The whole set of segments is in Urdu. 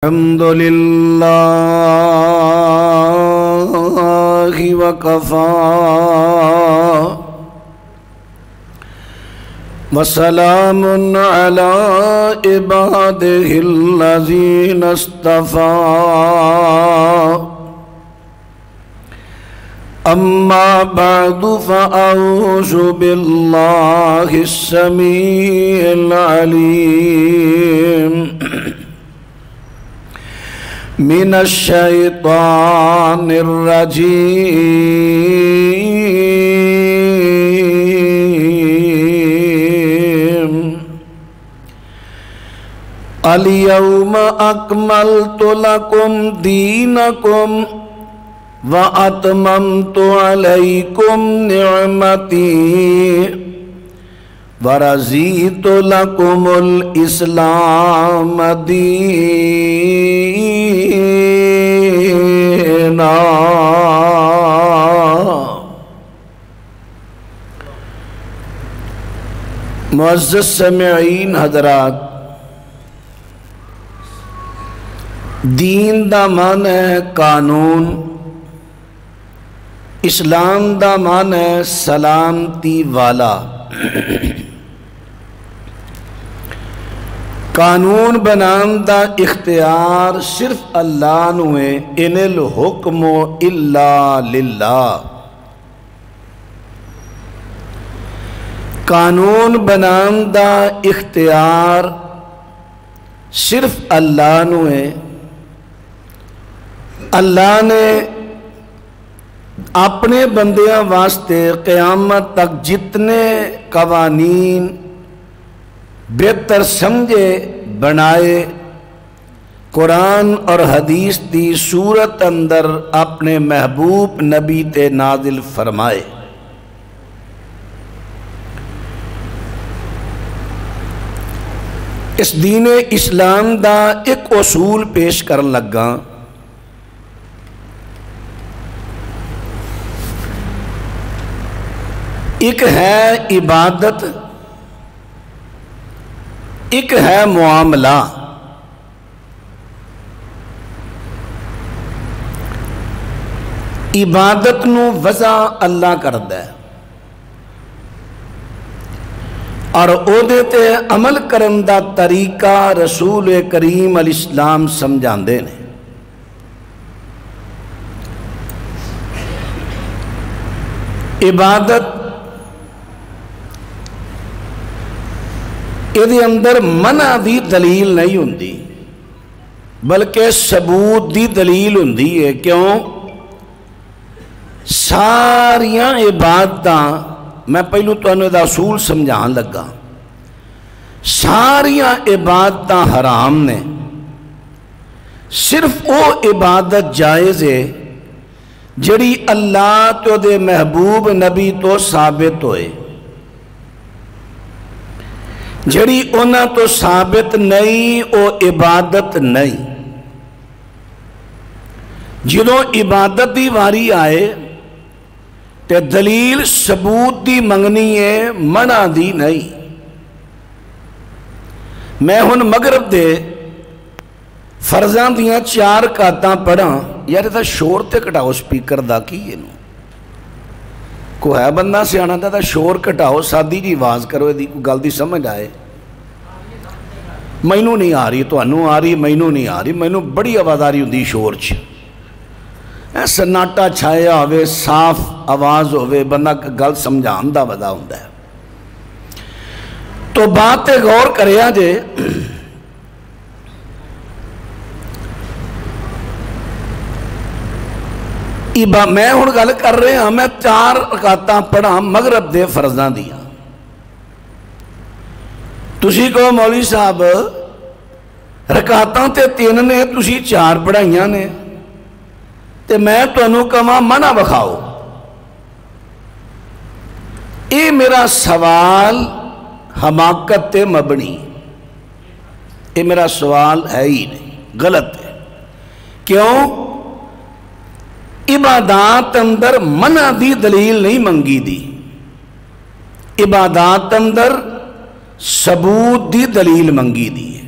الحمد لله وكفى وسلام على عباده الذين اصطفى أما بعد فأعوذ بالله السميع العليم من الشيطان الرجيم اليوم أكملت لكم دينكم وأتممت عليكم نعمتي ورضيت لكم الإسلام دينا۔ معزز سامعین حضرات، دین دا معنی ہے قانون، اسلام دا معنی ہے سلامتی والا۔ قانون بنان دا اختیار صرف اللہ نو ہے، ان الحکم الا للہ۔ قانون بنان دا اختیار صرف اللہ نو ہے۔ اللہ نے اپنے بندیاں واسطے قیامت تک جتنے قوانین بہتر سمجھے بنائے، قرآن اور حدیث دی صورت اندر اپنے محبوب نبی تے نازل فرمائے۔ اس دین اسلام دا ایک اصول پیش کرن لگا۔ ایک ہے عبادت، ایک ہے معاملہ۔ عبادت نو وضع اللہ کردا ہے اور او دے تے عمل کرن دا طریقہ رسول کریم علیہ السلام سمجھاندے نے۔ عبادت یہ اندر منع دی دلیل نہیں ہوندی بلکہ ثبوت دی دلیل ہوندی ہے۔ کیوں؟ ساریاں عبادتاں، میں پہلو تانوں دا اصول سمجھان لگا، ساریاں عبادتاں حرام نے، صرف او عبادت جائز ہے جڑی اللہ تو دے محبوب نبی تو ثابت ہوئے۔ جڑی انہاں تو ثابت نہیں او عبادت نہیں۔ جدوں عبادت دی واری آئے تے دلیل ثبوت دی منگنی ہے، منع دی نہیں۔ میں ہن مغرب دے فرضاں دیاں 4 رکعتاں پڑھاں، یار یہ شور تے کٹاؤ سپیکر دا کی یہ نو کو ہے بندہ سیانا دا شور کٹاؤ، سادی جی آواز کرو، دی کوئی گل دی سمجھ آئے۔ مینوں نہیں آ رہی، تانوں آ رہی، مینوں نہیں آ رہی، مینوں بڑی آواز آ رہی ہوندی شور چ، سناٹا چھایا ہوئے، صاف آواز ہوئے، بندہ گل سمجھان دا ودا ہوندا ہے۔ تو بات تے غور کریا جے، میں ہن گل کر رہے ہاں، میں 4 رکعتاں پڑھاں مغرب دے فرضاں دیاں۔ تسی کہو مولوی صاحب رکعتاں تے 3 نے، تسی 4 پڑھائیاں نے، تے میں تانوں کہاں منع بکھاؤ۔ اے میرا سوال حماقت تے مبنی، اے میرا سوال ہے ہی نہیں، غلط ہے۔ کیوں؟ عبادات اندر منع دی دلیل نہیں منگی دی، عبادات اندر ثبوت دی دلیل منگی دی ہے۔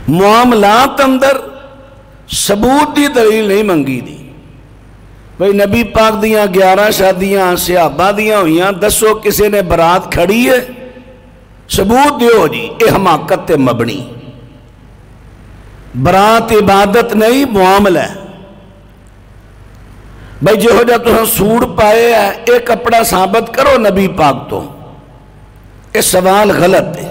معاملات اندر ثبوت دی دلیل نہیں منگی دی. بھئی نبی پاک دیاں 11 شادیاں صحابہ دیاں ہوئیاں، دسو کسے نے برات کھڑی ہے؟ ثبوت دیو جی. اے حماقت تے مبنی. برات عبادت نہیں، معاملہ ہے. بھئی جو جا تو سوڑ پائے ہے، ایک کپڑا ثابت کرو نبی پاک تو. یہ سوال غلط ہے.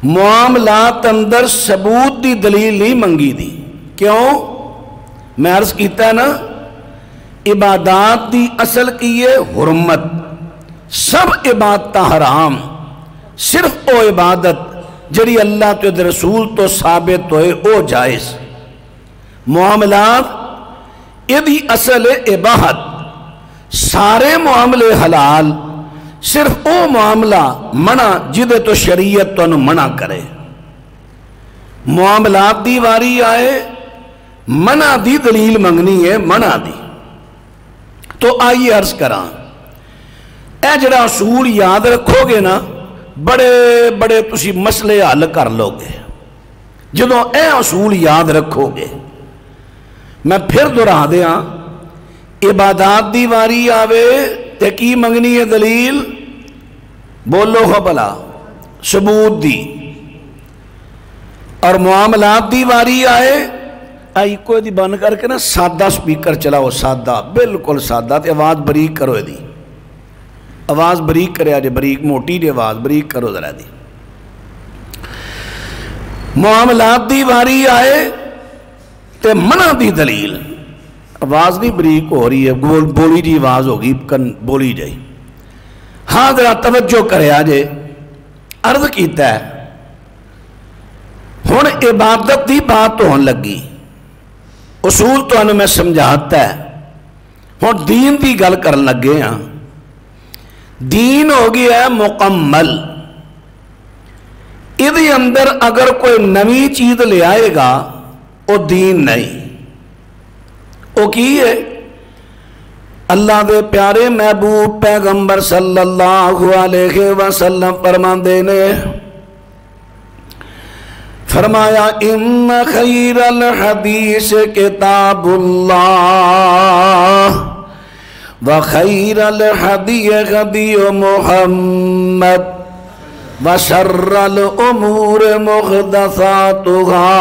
معاملات اندر ثبوت دی دلیل نہیں منگی دی. کیوں؟ میں عرض کیتا ہے نا، عبادات دی اصل کی ہے حرمت. سب عبادت حرام، صرف او عبادت جڑی اللہ تو رسول تو ثابت ہوئے او جائز. معاملات یہ اصل اباحت. سارے معاملے حلال، صرف او معاملہ منع جدے تو شریعت تو منع کرے. معاملات دی واری آئے، منع دی دلیل منگنی ہے، منع دی. تو آئیے عرض کراں، اے جڑا اصول یاد رکھو گے نا، بڑے بڑے تسی مسئلے حل کر لو گے جدوں اے اصول یاد رکھو گے. میں پھر دہرا دیاں، عبادات دی واری آوے تے کی منگنی ہے دلیل؟ بولو ہو بلا، ثبوت دی. اور معاملات دی واری آئے، آئی کوئی دی بند کر کے نا سادہ سپیکر چلاؤ، سادہ، بالکل سادہ. تے آواز بریک کرو دی، آواز بریک کرے آجے، بریک موٹی دی آواز بریک کرو ذرا دی. معاملات دی واری آئے تے منع دی دلیل. آواز نہیں بریک ہو رہی ہے، بولی جی آواز ہوگی، کن بولی جائے. ہاں ذرا توجہ کرے آجے. عرض کیتا ہے ہن عبادت دی بات ہون لگی، اصول تو انہوں میں سمجھاتا ہے. ہن دین دی گل کرن لگے ہاں. دین ہو گیا ہے مکمل. ادھے اندر اگر کوئی نوی چیز لے آئے گا وہ دین نہیں. وہ کی ہے؟ اللہ دے پیارے محبوب پیغمبر صلی اللہ علیہ وسلم فرماندے نے فرمایا ان خیر الحدیث کتاب اللہ وخیر الحدی غدی محمد وشر الامور محدثاتها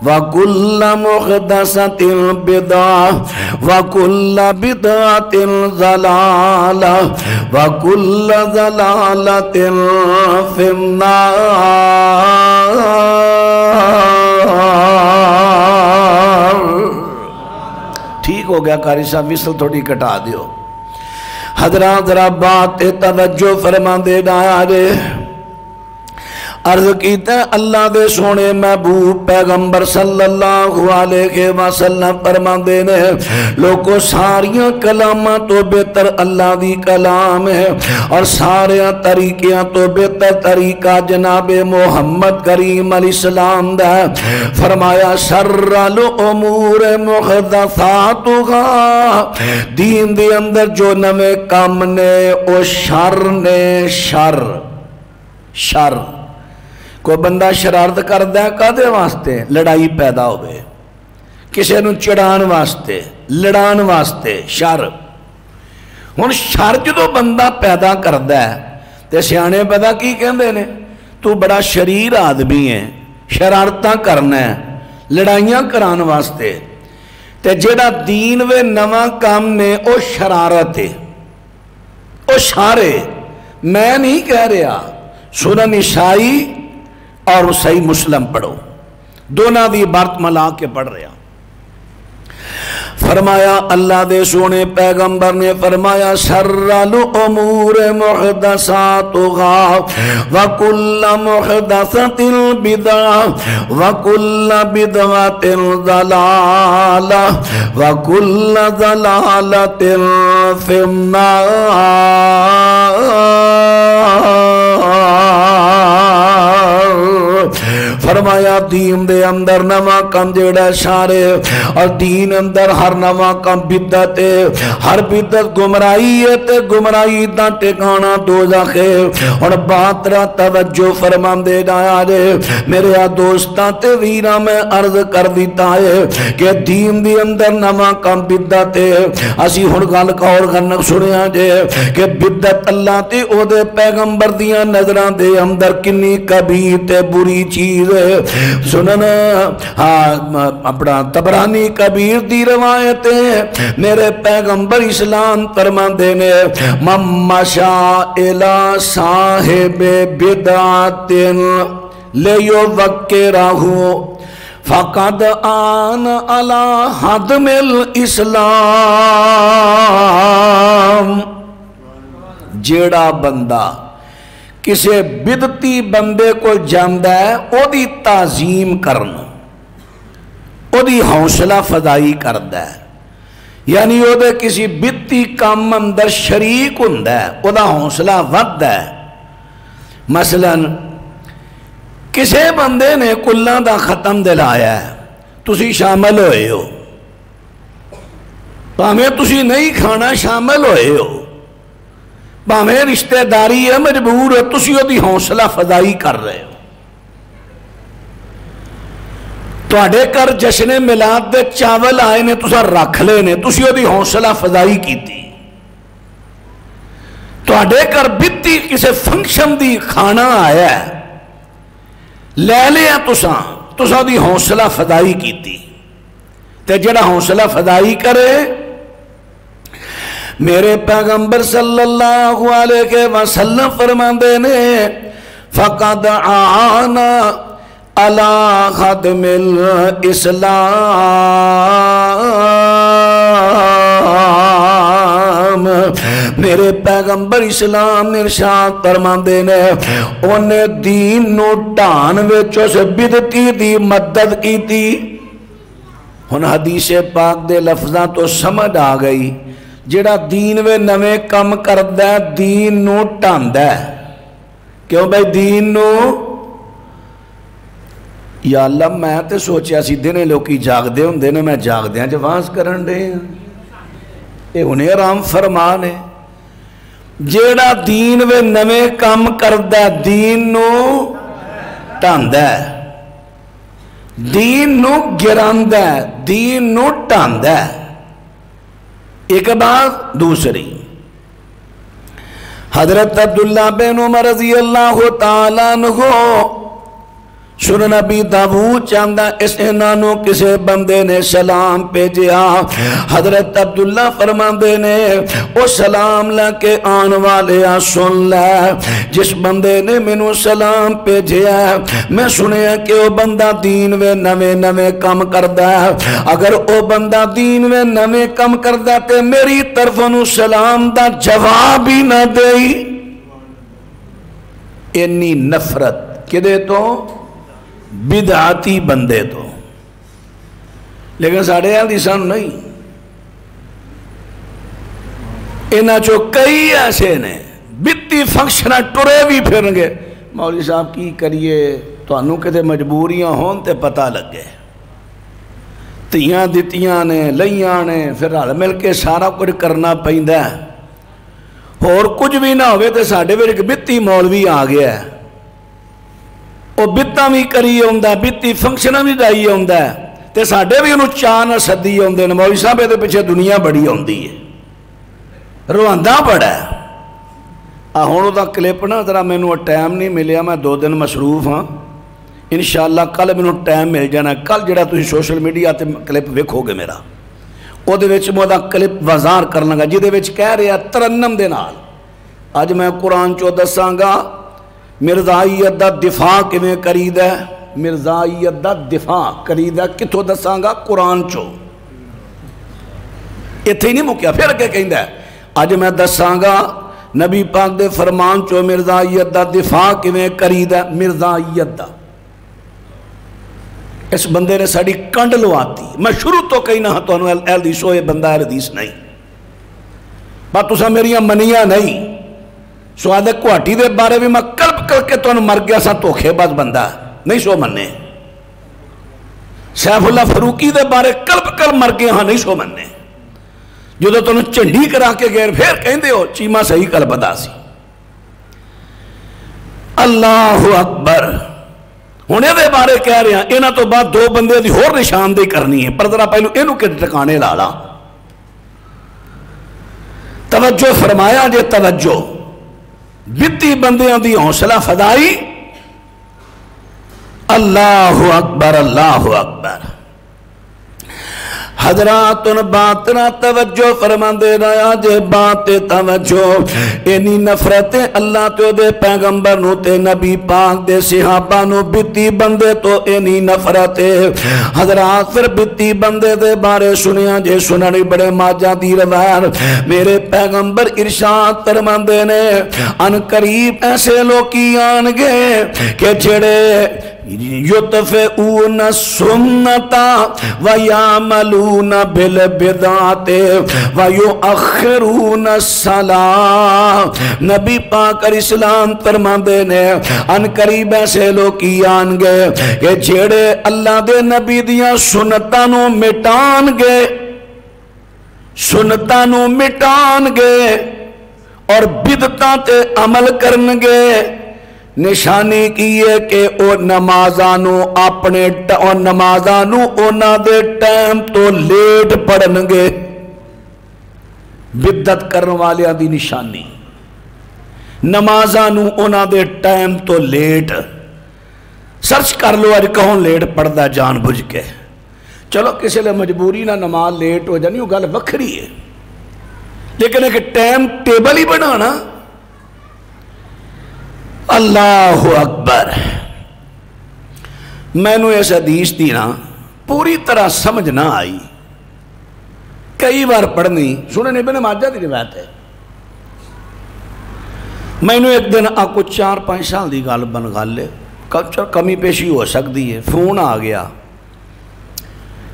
وَكُلَّ مُحْدَثَةٍ بِدْعَةٍ وَكُلَّ بِدْعَةٍ ضَلَالَةٍ وَكُلَّ ضَلَالَةٍ فِي النَّارِ. ٹھیک ہو گیا قاری صاحب، وصل تھوڑی کٹا دیو. حضرات ذرا بات توجہ فرما دے ڈایا. عرض کیتا ہے اللہ دے سونے محبوب پیغمبر صلی اللہ علیہ وسلم فرماندے نے لوگوں ساریاں کلاماں تو بہتر اللہ دی کلام ہے، اور ساریاں طریقیاں تو بہتر طریقہ جناب محمد کریم علیہ السلام دا ہے. فرمایا شر الامور محدثاتها، دین دے اندر جو نوے کام نے او شر نے. شر شر کوئی بندہ شرارت کردہ ہے کدے واسطے؟ لڑائی پیدا ہوئے، کسی نو چڑھان واسطے، لڑان واسطے. شر. ہن شر جدو بندہ پیدا کردہ ہے تے سیانے پیدا کی کہندے نے تو بڑا شریر آدمی ہے، شرارتاں کرنا ہے، لڑائیاں کران واسطے. تے جیڑا دین وے نواں کام نے او شرارت ہے، او شارے. میں نہیں کہہ رہا، سنن نسائی اور صحیح مسلم پڑھو، دونوں دی عبارت ملا کے پڑھ رہا. فرمایا اللہ دے سونے پیغمبر نے فرمایا شر الامور محدثاتها وکل محدثۃ بدعہ وکل بدعۃ ضلالہ وکل ضلالۃ فی النار. فرمایا دین دے اندر نواں کم جیڑا شارے اور دین اندر ہر نواں کم بدعت ہے، ہر بدعت گمراہی ہے تے گمراہی دا ٹھکانہ دوزخ ہے۔ اور بات را توجہ فرماندے جایا جے میرے دوستاں تے ویراں میں عرض کر دیتا ہے کہ دین دی اندر نواں کم بدعت ہے۔ اسی ہن گل اور گن سنیا جے کہ بدعت اللہ تے او دے پیغمبر دیاں نظراں دے اندر کنی کبیر تے بری چیز ہے۔ سنن اپنا طبرانی کبیر دی روایت ہے، میرے پیغمبر اسلام فرماندے نے من مشا الی صاحب بدعت لیوکرہ فقد آن علی حدم الاسلام۔ جیڑا بندہ کسے بدتی بندے کو جاندہ ہے او دی تعظیم کرنا، او دی حوصلہ فضائی کردہ ہے، یعنی او دے کسی بدتی کام اندر شریک ہوندہ ہے، او دا حوصلہ ود ہے۔ مثلا کسے بندے نے کلہ دا ختم دلایا ہے، تسی شامل ہوئے ہو، ہمیں تسی نہیں کھانا شامل ہوئے ہو، ہمیں رشتہ داری ہے مجبور ہے، تسی او دی حوصلہ فضائی کر رہے ہو۔ تو اڈے کر جشن ملاد دے چاول آئے نے تسا رکھ لے نے، تسی او دی حوصلہ فضائی کی تھی۔ تو اڈے کر بیتی کسے فنکشن دی کھانا آیا ہے لے لیا تسا دی حوصلہ فضائی کی تھی۔ تے جڑا حوصلہ فضائی کرے میرے پیغمبر صلی اللہ علیہ وسلم فرماندے نے فقد آنا علی خدم الاسلام۔ میرے پیغمبر اسلام ارشاد فرماندے نے انہیں دین نو ڈان وچوں سے بدتی دی مدد کی تھی۔ ہن حدیث پاک دے لفظاں تو سمجھ آ گئی، جڑا دین وے نویں کم کردہ ہے دین نو ٹاندہ ہے۔ کیوں بھائی دین نو؟ یا اللہ میں تے سوچیا سی دینے لوکی جاگ دے ہوں دینے میں جاگ دیاں جواز کرن دے ہیں، اے انہیں رام فرمان ہے۔ جیڑا دین وے نویں کم کردہ ہے دین نو ٹاندہ ہے، دین نو گراندہ ہے، دین نو ٹاندہ ہے۔ ایک بات دوسری، حضرت عبداللہ بن عمر رضی اللہ تعالیٰ عنہ سنن نبی داؤد چاندہ اس انانو کسے بندے نے سلام پیجیا، حضرت عبداللہ فرماندے نے او سلام لکے آن والے سن لے، جس بندے نے منو سلام پیجیا میں سنیا کہ او بندہ دین وے نوے کم کردہ ہے، اگر او بندہ دین وے نوے کم کردہ تے میری طرف انو سلام دا جواب ہی نہ دئی۔ انی نفرت کدے تو بدعاتی بندے تو، لیکن ساڑھے حدیثاں نہیں، انہاں چو کئی ایسے نے بیتی فنکشنہ ٹرے بھی پھرن گے، مولوی صاحب کی کریے تو انہوں کے مجبوریاں ہون تے پتہ لگے، تیاں دیتیاں نے لئیاں نے پھر رل مل کے سارا کچھ کرنا پہندہ ہے، اور کچھ بھی نہ ہوئے تے ساڑھے بھی ایک بیتی مولوی آ گیا ہے، وہ بیتاں بھی کری ہوندہ ہے، بیتی فنکشنہ بھی دائی ہوندہ ہے، تے ساڑھے بھی انہوں چانا صدی ہوندے ہیں، مولوی صاحب دے پیچھے دنیا بڑی ہوندی ہے، رواندہ بڑا ہے۔ ہونوں دا کلپ نا ذرا میں نو ٹائم نہیں ملیا، میں 2 دن مصروف ہاں، انشاءاللہ کل میں نو ٹائم مل جانا، کل جڑا تُسی سوشل میڈیا تے کلپ ویکھو گے میرا، او دے وچ میں دا کلپ وزار کرنا گا، جی دے وچ کہہ رہا ترنم دے نال، آج میں قرآن چو دساں گا مرزائیت دا دفاع کیویں کرید ہے، مرزائیت دا دفاع کرید ہے کتھوں دساں گا قرآن چو، اتھے ہی نہیں مکیا پھر کے کہندہ ہے، آج میں دساں گا نبی پاک دے فرمان چو مرزائیت دا دفاع کیویں کرید ہے، مرزائیت دا اس بندے نے ساڑی کنڈ لواتی، میں شروع تو کہنا ہاں تو انہوں اہل حدیث ہوئے بندہ اہل حدیث نہیں، بات تُسا میریاں منیاں نہیں، سوادے کوہٹی دے بارے بھی میں کلپ کر کے تو انہوں مر گیا سا توکھے باز بندہ، نہیں سو مننے. سیف اللہ فاروقی دے بارے کلب مر گئے ہاں نہیں سو مننے. جو تم چنڈی کرا کے گئے پھر کہندے ہو چیما صحیح کلب ادا سی. اللہ اکبر. ہوں یہ بارے کہہ رہے ہیں یہاں تو بعد دو بندے دی ہور نشاندہی کرنی ہے پر ذرا پہلو یہ ٹکانے لا لا. توجہ فرمایا جے توجہ بتی بندیاں دی حوصلہ فدائی. اللہ اکبر اللہ اکبر. حضرات ان بات نہ توجہ فرما دے رہا جے بات توجہ اینی نفرت اللہ تو دے پیغمبر نو تے نبی پاک دے صحابہ نو بتی بندے تو اینی نفرت. حضرات پھر بتی بندے دے بارے سنیا جے سننی بڑے ماجہ دی روایت میرے پیغمبر ارشاد فرما دے نے ان قریب ایسے لوکی آن گے کہ جڑے یطفئون سنتا ویعملون بالبدعات ویؤخرون الصلاة. نبی پاک علیہ السلام فرماندے نے ان قریب ایسے لوگ آن گے کہ جیڑے اللہ دے نبی دیاں سنتانوں مٹان گے سنتانوں مٹان گے اور بدعتاں تے عمل کرن گے. نشانی کی ہے کہ او نمازانو اپنے نمازانو اونا دے ٹائم تو لیٹ پڑھن گے. بدعت کرنے والے دی نشانی نمازانو اونا دے ٹائم تو لیٹ. سرچ کر لو اج کون لیٹ پڑھدا جان بجھ کے. چلو کسی لئے مجبوری نہ نماز لیٹ ہو جانی وہ گل وکھری ہے لیکن ایک ٹائم ٹیبل ہی بنانا. اللہ اکبر. میں نے اس حدیث دی نا پوری طرح سمجھ نہ آئی. کئی بار پڑھنی سنن ابن ماجہ دی روایت ہے. میں نے ایک دن آپ کو 4-5 سال دی گل بن گل کمی پیشی ہو سکتی ہے. فون آ گیا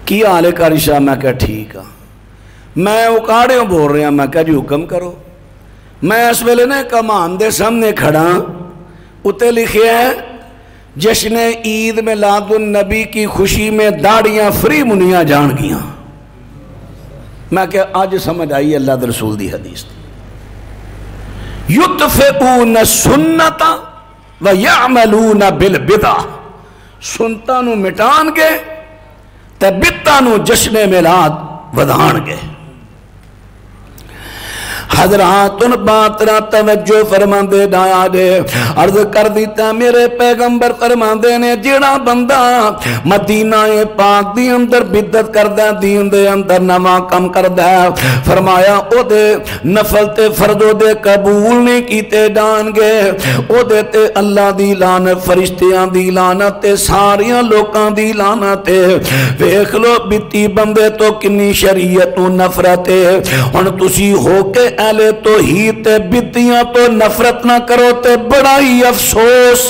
کی حال ہے قاری صاحب. میں کہا ٹھیک ہے. میں اکاڑیوں بول رہا میں کہا جی حکم کرو. میں اس ویلے نے کمان دے سامنے کھڑا اتے لکھے ہیں جشن عید میلاد النبی کی خوشی میں داڑیاں فری منیاں جان گیاں. میں کہ آج سمجھ آئی اللہ در رسول دی حدیث. یطفئون سنتا ویعملون بالبدع. سنتا نو مٹان گے تے بدعتاں نو جشن میلاد ودھان گے. حضرات ان بات نہ توجہ فرمان دے دایا دے عرض کر دیتا میرے پیغمبر فرمان دے نے جڑا بندہ مدینہ پاک دی اندر بدعت کردہ دین دے اندر نواں کم کردہ فرمایا او دے نفل تے فردو دے قبول نہیں کیتے جان گے. او دے تے اللہ دی لعنت فرشتیاں دی لعنت تے ساریاں لوکاں دی لعنت تے. ویکھ لو بیتی بندے تو کنی شریعت و نفرت ہے. ہن تسی ہو کے اہلِ توحید تے بدعتیاں تو نفرت نہ کرو تے بڑا ہی افسوس.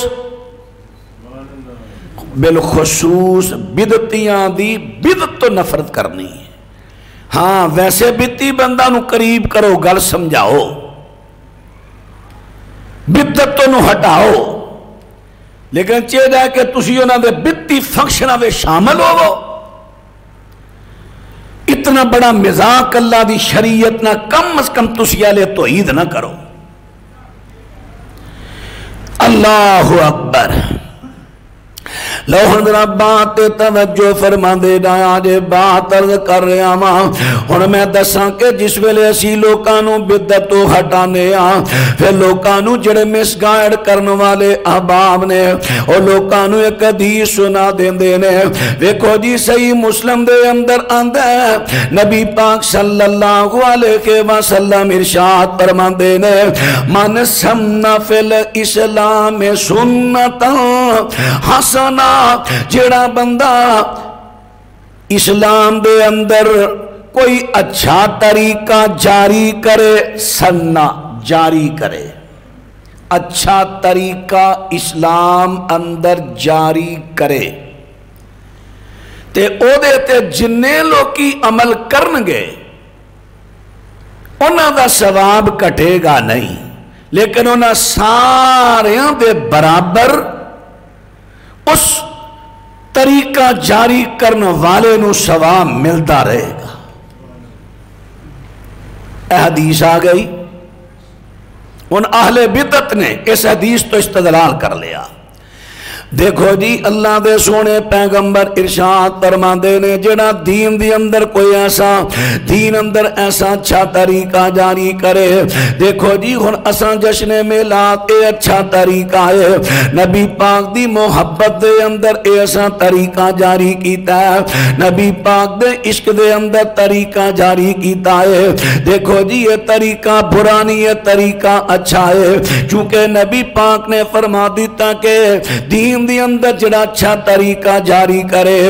بالخصوص بدعتیاں دی بدعت تو نفرت کرنی ہے. ہاں ویسے بدعتی بندہ نو قریب کرو گل سمجھاؤ بدعت تو نو ہٹاؤ لیکن چاہیے کہ تسی انہاں دے بدعتی فنکشناں وچ شامل ہوو. اتنا بڑا مذاق اللہ دی شریعت نہ کم از کم تسی اہل توحید نہ کرو. اللہ اکبر. لو حضرت بات توجہ فرما دے دایا جے بات عرض کر رہا ماں. ہن میں دساں کہ جس ویلے اسی لوکانوں بدعت تو ہٹانے پھر لوکانوں جڑے مس گائیڈ کرنے والے احباب نے اور لوکانوں ایک حدیث سنا دیندے نے. ویکھو جی صحیح مسلم دے اندر آندا ہے نبی پاک صلی اللہ علیہ وسلم ارشاد فرماندے نے من سن فی الاسلام سنتا حسنا. جڑا بندہ اسلام دے اندر کوئی اچھا طریقہ جاری کرے سننا جاری کرے اچھا طریقہ اسلام اندر جاری کرے تے او دے تے جننے لوکی عمل کرنگے انہاں دا ثواب کٹے گا نہیں لیکن انہاں ساریاں دے برابر اس طریقہ جاری کرنے والے نو ثواب ملتا رہے گا۔ اے حدیث آ گئی، ان اہل بدعت نے اس حدیث تو استدلال کر لیا۔ دیکھو جی اللہ دے سونے پیغمبر ارشاد فرماندے نے جڑا دین دی اندر کوئی ایسا اچھا طریقہ جاری کرے، دیکھو جی ہن اساں جشن میلاد اے اچھا طریقہ ہے، نبی پاک دی محبت دے اندر اے ایسا طریقہ جاری کیتا ہے، نبی پاک دے عشق دے اندر طریقہ جاری کیتا ہے۔ دیکھو جی یہ طریقہ برا نہیں ہے، طریقہ اچھا ہے، چونکہ نبی پاک نے فرما دیتا کہ دین دی اندر جڑا اچھا طریقہ جاری کرے،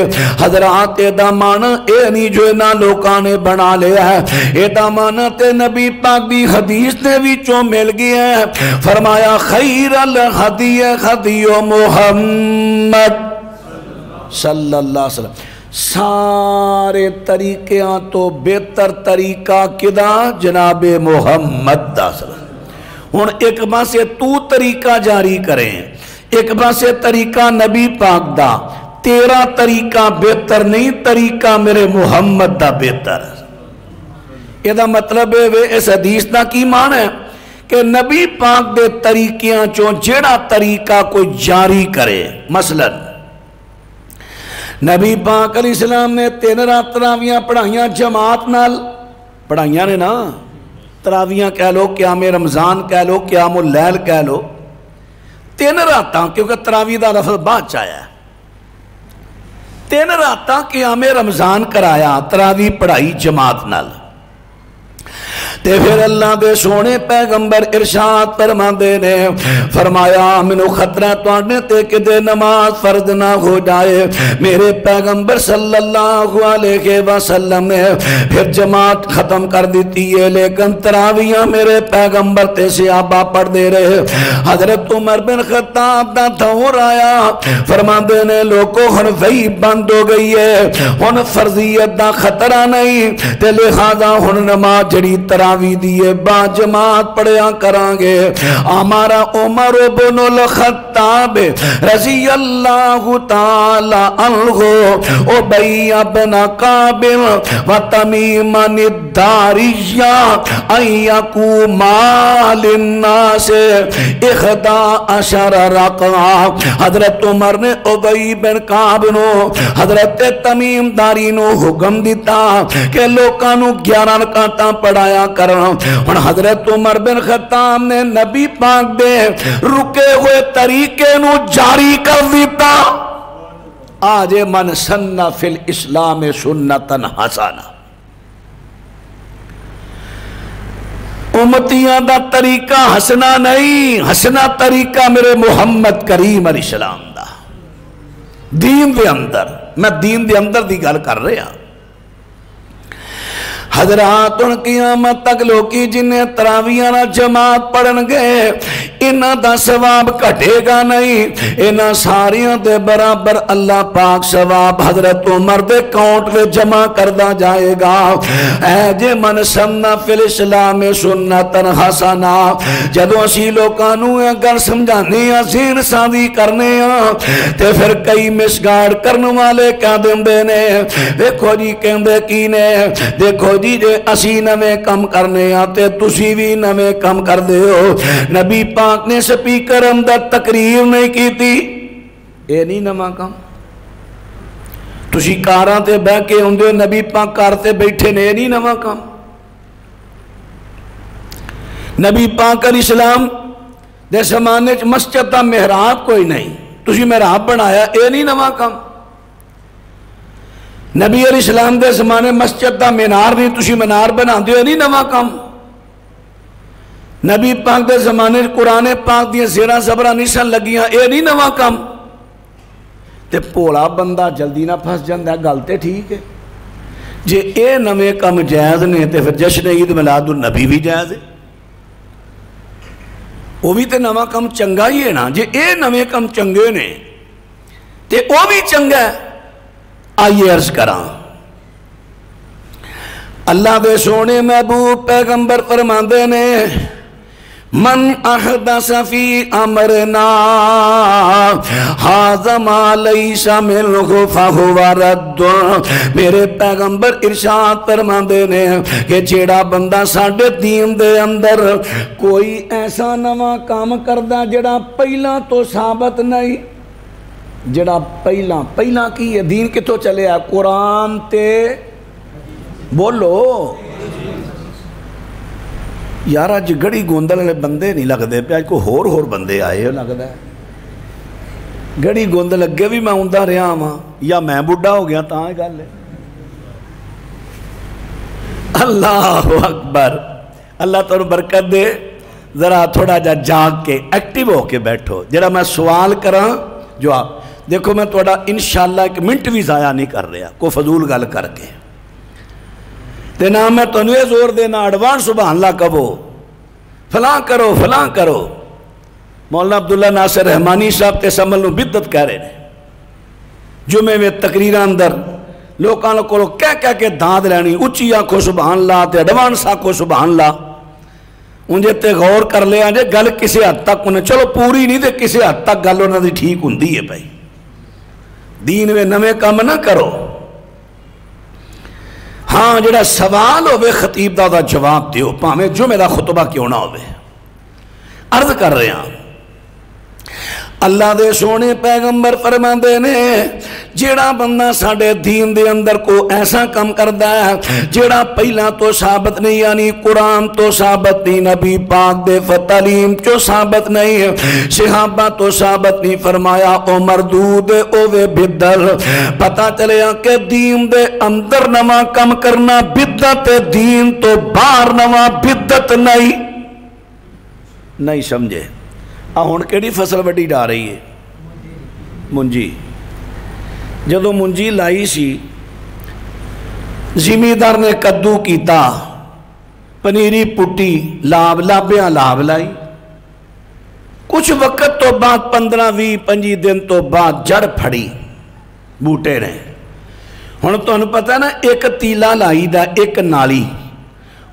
حضرات دا معنی اے نہیں جو نہ لوکاں نے بنا لیا ہے، اے دا معنی تے نبی پاک دی حدیث نے وچوں مل گیا ہے۔ فرمایا خیر الہدی ہدی محمد صلی اللہ علیہ وسلم، سارے طریقیاں تو بہتر طریقہ کدا جناب محمد دا صلی اللہ علیہ وسلم۔ ہن ایک پاسے تو طریقہ جاری کریں، ایک پاسے طریقہ نبی پاک دا، تیرا طریقہ بہتر نہیں، طریقہ میرے محمد دا بہتر۔ یہ دا مطلب ہے اس حدیث دا کی معنی ہے کہ نبی پاک دے طریقیاں چوں جڑا طریقہ کوئی جاری کرے، مثلا نبی پاک علیہ السلام نے 3 رات تراویاں پڑھائیاں جماعت نال، پڑھائیاں نے نا، تراویاں کہہ لو، قیام رمضان کہہ لو، قیام اللیل کہہ لو، 3 راتاں، کیونکہ تراویح دا لفظ بعد چایا ہے، 3 راتاں قیام رمضان کرایا، تراویح پڑھائی جماعت نال۔ تے پھر اللہ دے سونے پیغمبر ارشاد فرماندے نے، فرمایا منو خطرہ تواڈے تے کدے نماز فرض نہ ہو جائے۔ میرے پیغمبر صلی اللہ علیہ وسلم نے پھر جماعت ختم کر دیتی ہے، لیکن تراویاں میرے پیغمبر تے صحابہ پڑھ دے رہے۔ حضرت عمر بن خطاب دا دور آیا، فرماندے نے لوگوں ہن وہی بند ہو گئی ہے، ہن فرضیت دا خطرہ نہیں، تے لہذا ہن نماز جڑی تراویح دیئے با جماعت پڑھیا کرانگے۔ ہمارا عمر بن الخطاب رضی اللہ تعالی عنہ، ابی بن کعب و تمیم الداریہ ان یقوما للناس 11 رکعہ۔ حضرت عمر نے ابی بن کعب نو، حضرت تمیم داری نو حکم دیتا کہ لوکاں نو 11 رکعتاں پڑھایا کرنا۔ اور حضرت عمر بن خطاب نے نبی پاک دے رکے ہوئے طریقے نو جاری کر دیتا۔ آج من سن فی الاسلام سنتا حسنہ، امتیاں دا طریقہ حسنہ نہیں، حسنہ طریقہ میرے محمد کریم علیہ السلام دا، دین دے اندر، میں دین دے اندر دی گل کر رہا۔ حضرات ان قیامت تک لوکی جنہیں تراویاں جماعت پڑھن گے، انہاں دا ثواب کٹے گا نہیں، انہاں ساریاں دے برابر اللہ پاک ثواب حضرت عمر دے کاؤنٹ میں جمع کردہ جائے گا۔ اے جے من سنہ فی الاسلام سنتا حسنہ، جدو اسی لوکانوں اگر سمجھانے ہیں، ذہن سازی کرنے ہیں، تے پھر کئی مسگاڑ کرنے والے کہہ دیندے نے، دیکھو جی کہندے کی نے، دیکھو جی جے اسی نویں کم کرنے آتے تسی بھی نویں کم کر دے ہو۔ نبی پاک نے سپیکر اندر تقریر نہیں کی تھی، اے نہیں نواں کم، تسی کاراں تے بہ کے ہوندے نبی پاک کار تے بیٹھے نے، اے نہیں نواں کم۔ نبی پاک علیہ السلام دے زمانے مسجد دا محراب کوئی نہیں، تسی محراب بنایا، اے نہیں نواں کم۔ نبی علیہ السلام دے زمانے مسجد دا مینار نہیں، تسی مینار بنا دیو، نہیں نواں کم۔ نبی پاک دے زمانے قرآن پاک دیاں زیرہ زبرہ نیسان لگیاں، اے نہیں نواں کم۔ تے پولا بندہ جلدی نہ پھنس جاندہ ہے، گلتے ٹھیک ہے جے اے نویں کم جائز نے تے پھر جشن عید میلاد النبی بھی جائز ہے، وہ بھی تے نواں کم چنگا ہی ہے نا، جے اے نویں کم چنگے نے تے وہ بھی چنگا ہے۔ آئیے عرض کران، اللہ دے سونے محبوب پیغمبر فرماندے نے، من احدث فی امرنا ھذا ما لیس منہ فہو رد. میرے پیغمبر ارشاد فرماندے نے کہ جیڑا بندہ ساڈے دین دے اندر کوئی ایسا نواں کام کردا جڑا پہلا تو ثابت نہیں. جڑا پہلا کی ہے دین کتوں چلے آ قرآن تے بولو یار اج گڑی گوندل والے بندے نہیں لگتے پہ اج کو ہور بندے آئے لگتا ہے. گڑی گوندل اگے بھی میں آندا رہا ہاں یا میں بڈھا ہو گیا تاں یہ گل ہے. اللہ اکبر. اللہ تعالی برکت دے. ذرا تھوڑا جا جاگ کے ایکٹیو ہو کے بیٹھو. جڑا میں سوال کراں جواب دیکھو. میں تھوڑا انشاءاللہ ایک منٹ بھی ضائع نہیں کر رہا کوئی فضول گل کر کے. تے نہ میں تنوع زور دینا ایڈوانس سبحان اللہ کہو فلاں کرو فلاں کرو. مولانا عبداللہ ناصر رحمانی صاحب تے عمل نو بدعت کہہ رہے ہیں. جمعے میں تقریر اندر لوکاں کو کہہ کے داد لینی اچھی آنکھو سبحان اللہ تے ایڈوانس آنکھو سبحان اللہ. انجھے تے غور کر لیا جے گل کسی حد تک انہیں چلو پوری نہیں تے کسی حد تک گل انہیں دی ٹھیک ہوندی ہے بھائی. دین میں نویں کام نہ کرو. ہاں جڑا سوال ہوئے خطیب دا جواب دیو پاہمیں جمعہ دا خطبہ کیوں نہ ہوئے. عرض کر رہے ہیں اللہ دے سونے پیغمبر فرماندے نے جیڑا بندہ ساڑے دین دے اندر کو ایسا کم کردا ہے جیڑا پہلا تو ثابت نہیں یعنی قرآن تو ثابت نہیں نبی پاک دے فتعلیم جو ثابت نہیں ہے صحابہ تو ثابت نہیں فرمایا او مردود اوے بدل. پتا چلے کہ دین دے اندر نواں کم کرنا بدعت دین تو باہر نواں بدعت نہیں سمجھے. ہن کیڑی فصل وڈی ڈا رہی ہے منجی. جدو منجی لائی سی زمیندار نے کدو کیتا پنیری پٹی لابیاں لاب لائی. کچھ وقت تو بعد 15-20-25 دن تو بعد جڑ پھڑی بوٹے نے. ہن تانوں پتہ نا ایک تیلا لائی دا ایک نالی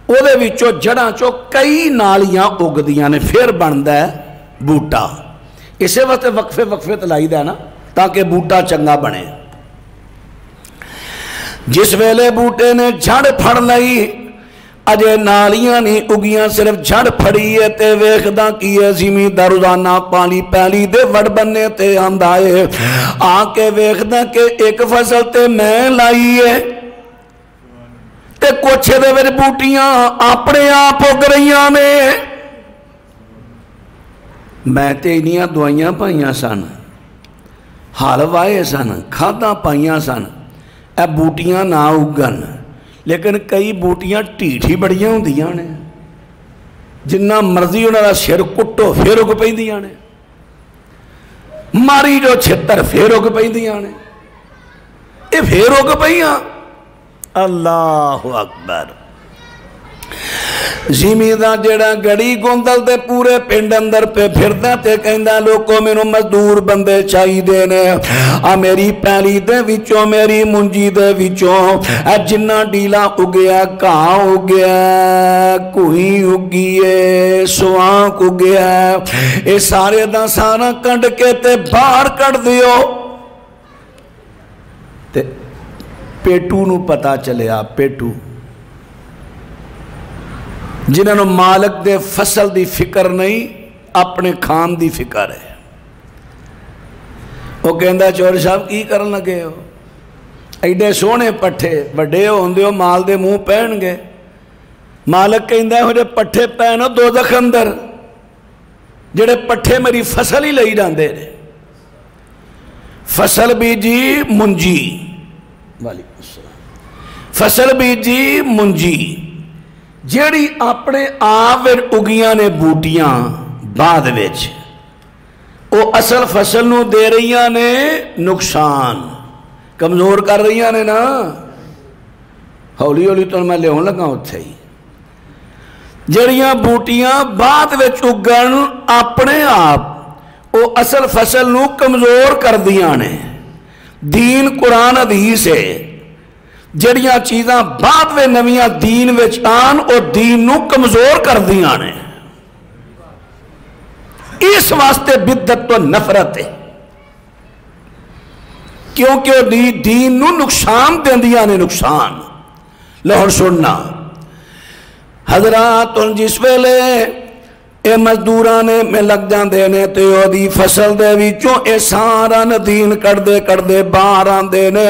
او دے وچوں جڑاں چوں کئی نالیاں اگدیاں نے پھر بندا ہے بوٹا. اسے وقت وقفے تلائی دا نا تاکہ بوٹا چنگا بنے. جس ویلے بوٹے نے جھڑ پھڑ لئی اجے نالیاں نہیں اگیاں صرف جھڑ پھڑی ہے تے ویکھدا کی ہے زمیندار روزانہ پانی پیلی دے وڑ بننے تے آندا ہے آ کے ویکھدا کہ ایک فصل تے میں لائی ہے تے کچھ دے وچ بوٹیاں اپنے آپ اگ رہیاں نے. میں تے انیاں دوائیاں پائیاں سن حال وائے سن کھادا پائیاں سن اے بوٹیاں نہ اگن. لیکن کئی بوٹیاں ٹھیٹ ہی بڑیاں ہوندیاں نے جنہ مرضی انہاں دا سر کٹو پھر اگ پیندیاں نے ماری جو چھتر پھر اگ پیندیاں نے اے پھر اگ پیاں. اللہ اکبر. زمیندار جیڑا گڑی گوندل دے پورے پنڈ اندر پہ پھردا تے کہندا لوکو مینوں مزدور بندے چاہیے نے آ میری پیلی دے وچوں میری منجی دے وچوں اے جنہ ڈیلا اگیا کاں اگیا کوئی اگیے سوانک اگیا اے سارے دا سارا کنڈ کے تے باہر کٹ دیو. تے پیٹو نو پتا چلیا پیٹو جنہوں نے مالک دے فصل دی فکر نہیں اپنے خان دی فکر ہے. وہ کہندا چور صاحب کی کرن لگے ہو ایڈے سونے پٹھے وڈے ہوندے ہو مال دے منہ پہن گے. مالک کہندا ہو جے پٹھے پہنو دوزخ اندر جڑے پٹھے میری فصل ہی لئی جاندے نے. فصل بیجی منجی وعلیکم السلام فصل بیجی منجی جیڑی اپنے آپ اگیاں نے بوٹیاں بعد وچ او اصل فصل نو دے رہیاں نے نقصان کمزور کر رہیاں نے نا. ہولی ہولی تو میں لےون لگا اتھے ہی جڑیاں بوٹیاں بعد وچ اگن اپنے آپ او اصل فصل نو کمزور کر دیاں نے. دین قرآن حدیث ہے جڑیاں چیزاں بعد میں نویاں دین وچ آن اور دین نو کمزور کر دیاں نے. اس واسطے بدعت تو نفرت ہے، کیونکہ وہ دین نو نقصان دیندیاں نے نقصان۔ لو سننا حضرات، جس ویلے اے مزدورانے میں لگ جاندے نے تے او دی فصل دے وچوں اے سارا ندین کردے باہر آندے نے۔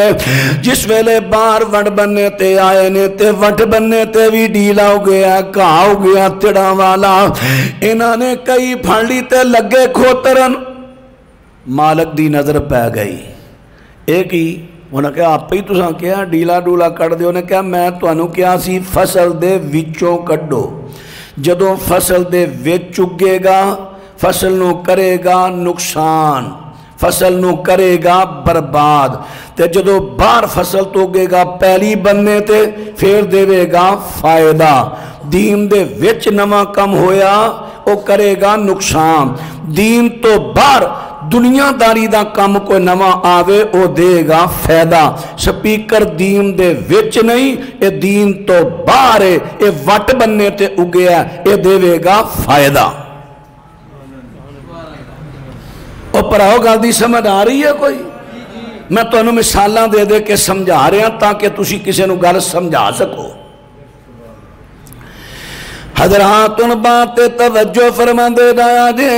جس ویلے باہر وٹ بننے تے آئے نے تے وٹ بننے تے بھی ڈیلا ہو گیا، گھا ہو گیا تڑا والا، انہاں نے کئی پھانڈی تے لگے کھوترن، مالک دی نظر پہ گئی۔ ایک ہی انہوں نے کہا آپ ہی تساں کیا ڈیلا ڈولا کٹ دے، انہوں نے کہا میں تانوں کیا سی فصل دے وچوں کڈو، جدوں فصل دے وچ چگے گا فصل نو کرے گا نقصان، فصل نو کرے گا برباد، تے جدوں باہر فصل تو گے گا پہلی بننے تے پھر دے گا فائدہ۔ دین دے وچ نواں کم ہویا او کرے گا نقصان، دین تو باہر دنیا داری دا کم کوئی نواں آوے او دے گا فائدہ۔ سپیکر دین دے وچ نہیں، اے دین تو باہر ہے، اے وٹ بننے تے اگیا، اے دے گا فائدہ۔ او پراؤ گل دی سمجھ آ رہی ہے کوئی؟ میں تو انہوں مثالاں دے دے کے سمجھا رہے ہیں تاکہ تسی کسی نو گل سمجھا سکو۔ حضرات ان بات توجہ فرما دے دایا جے،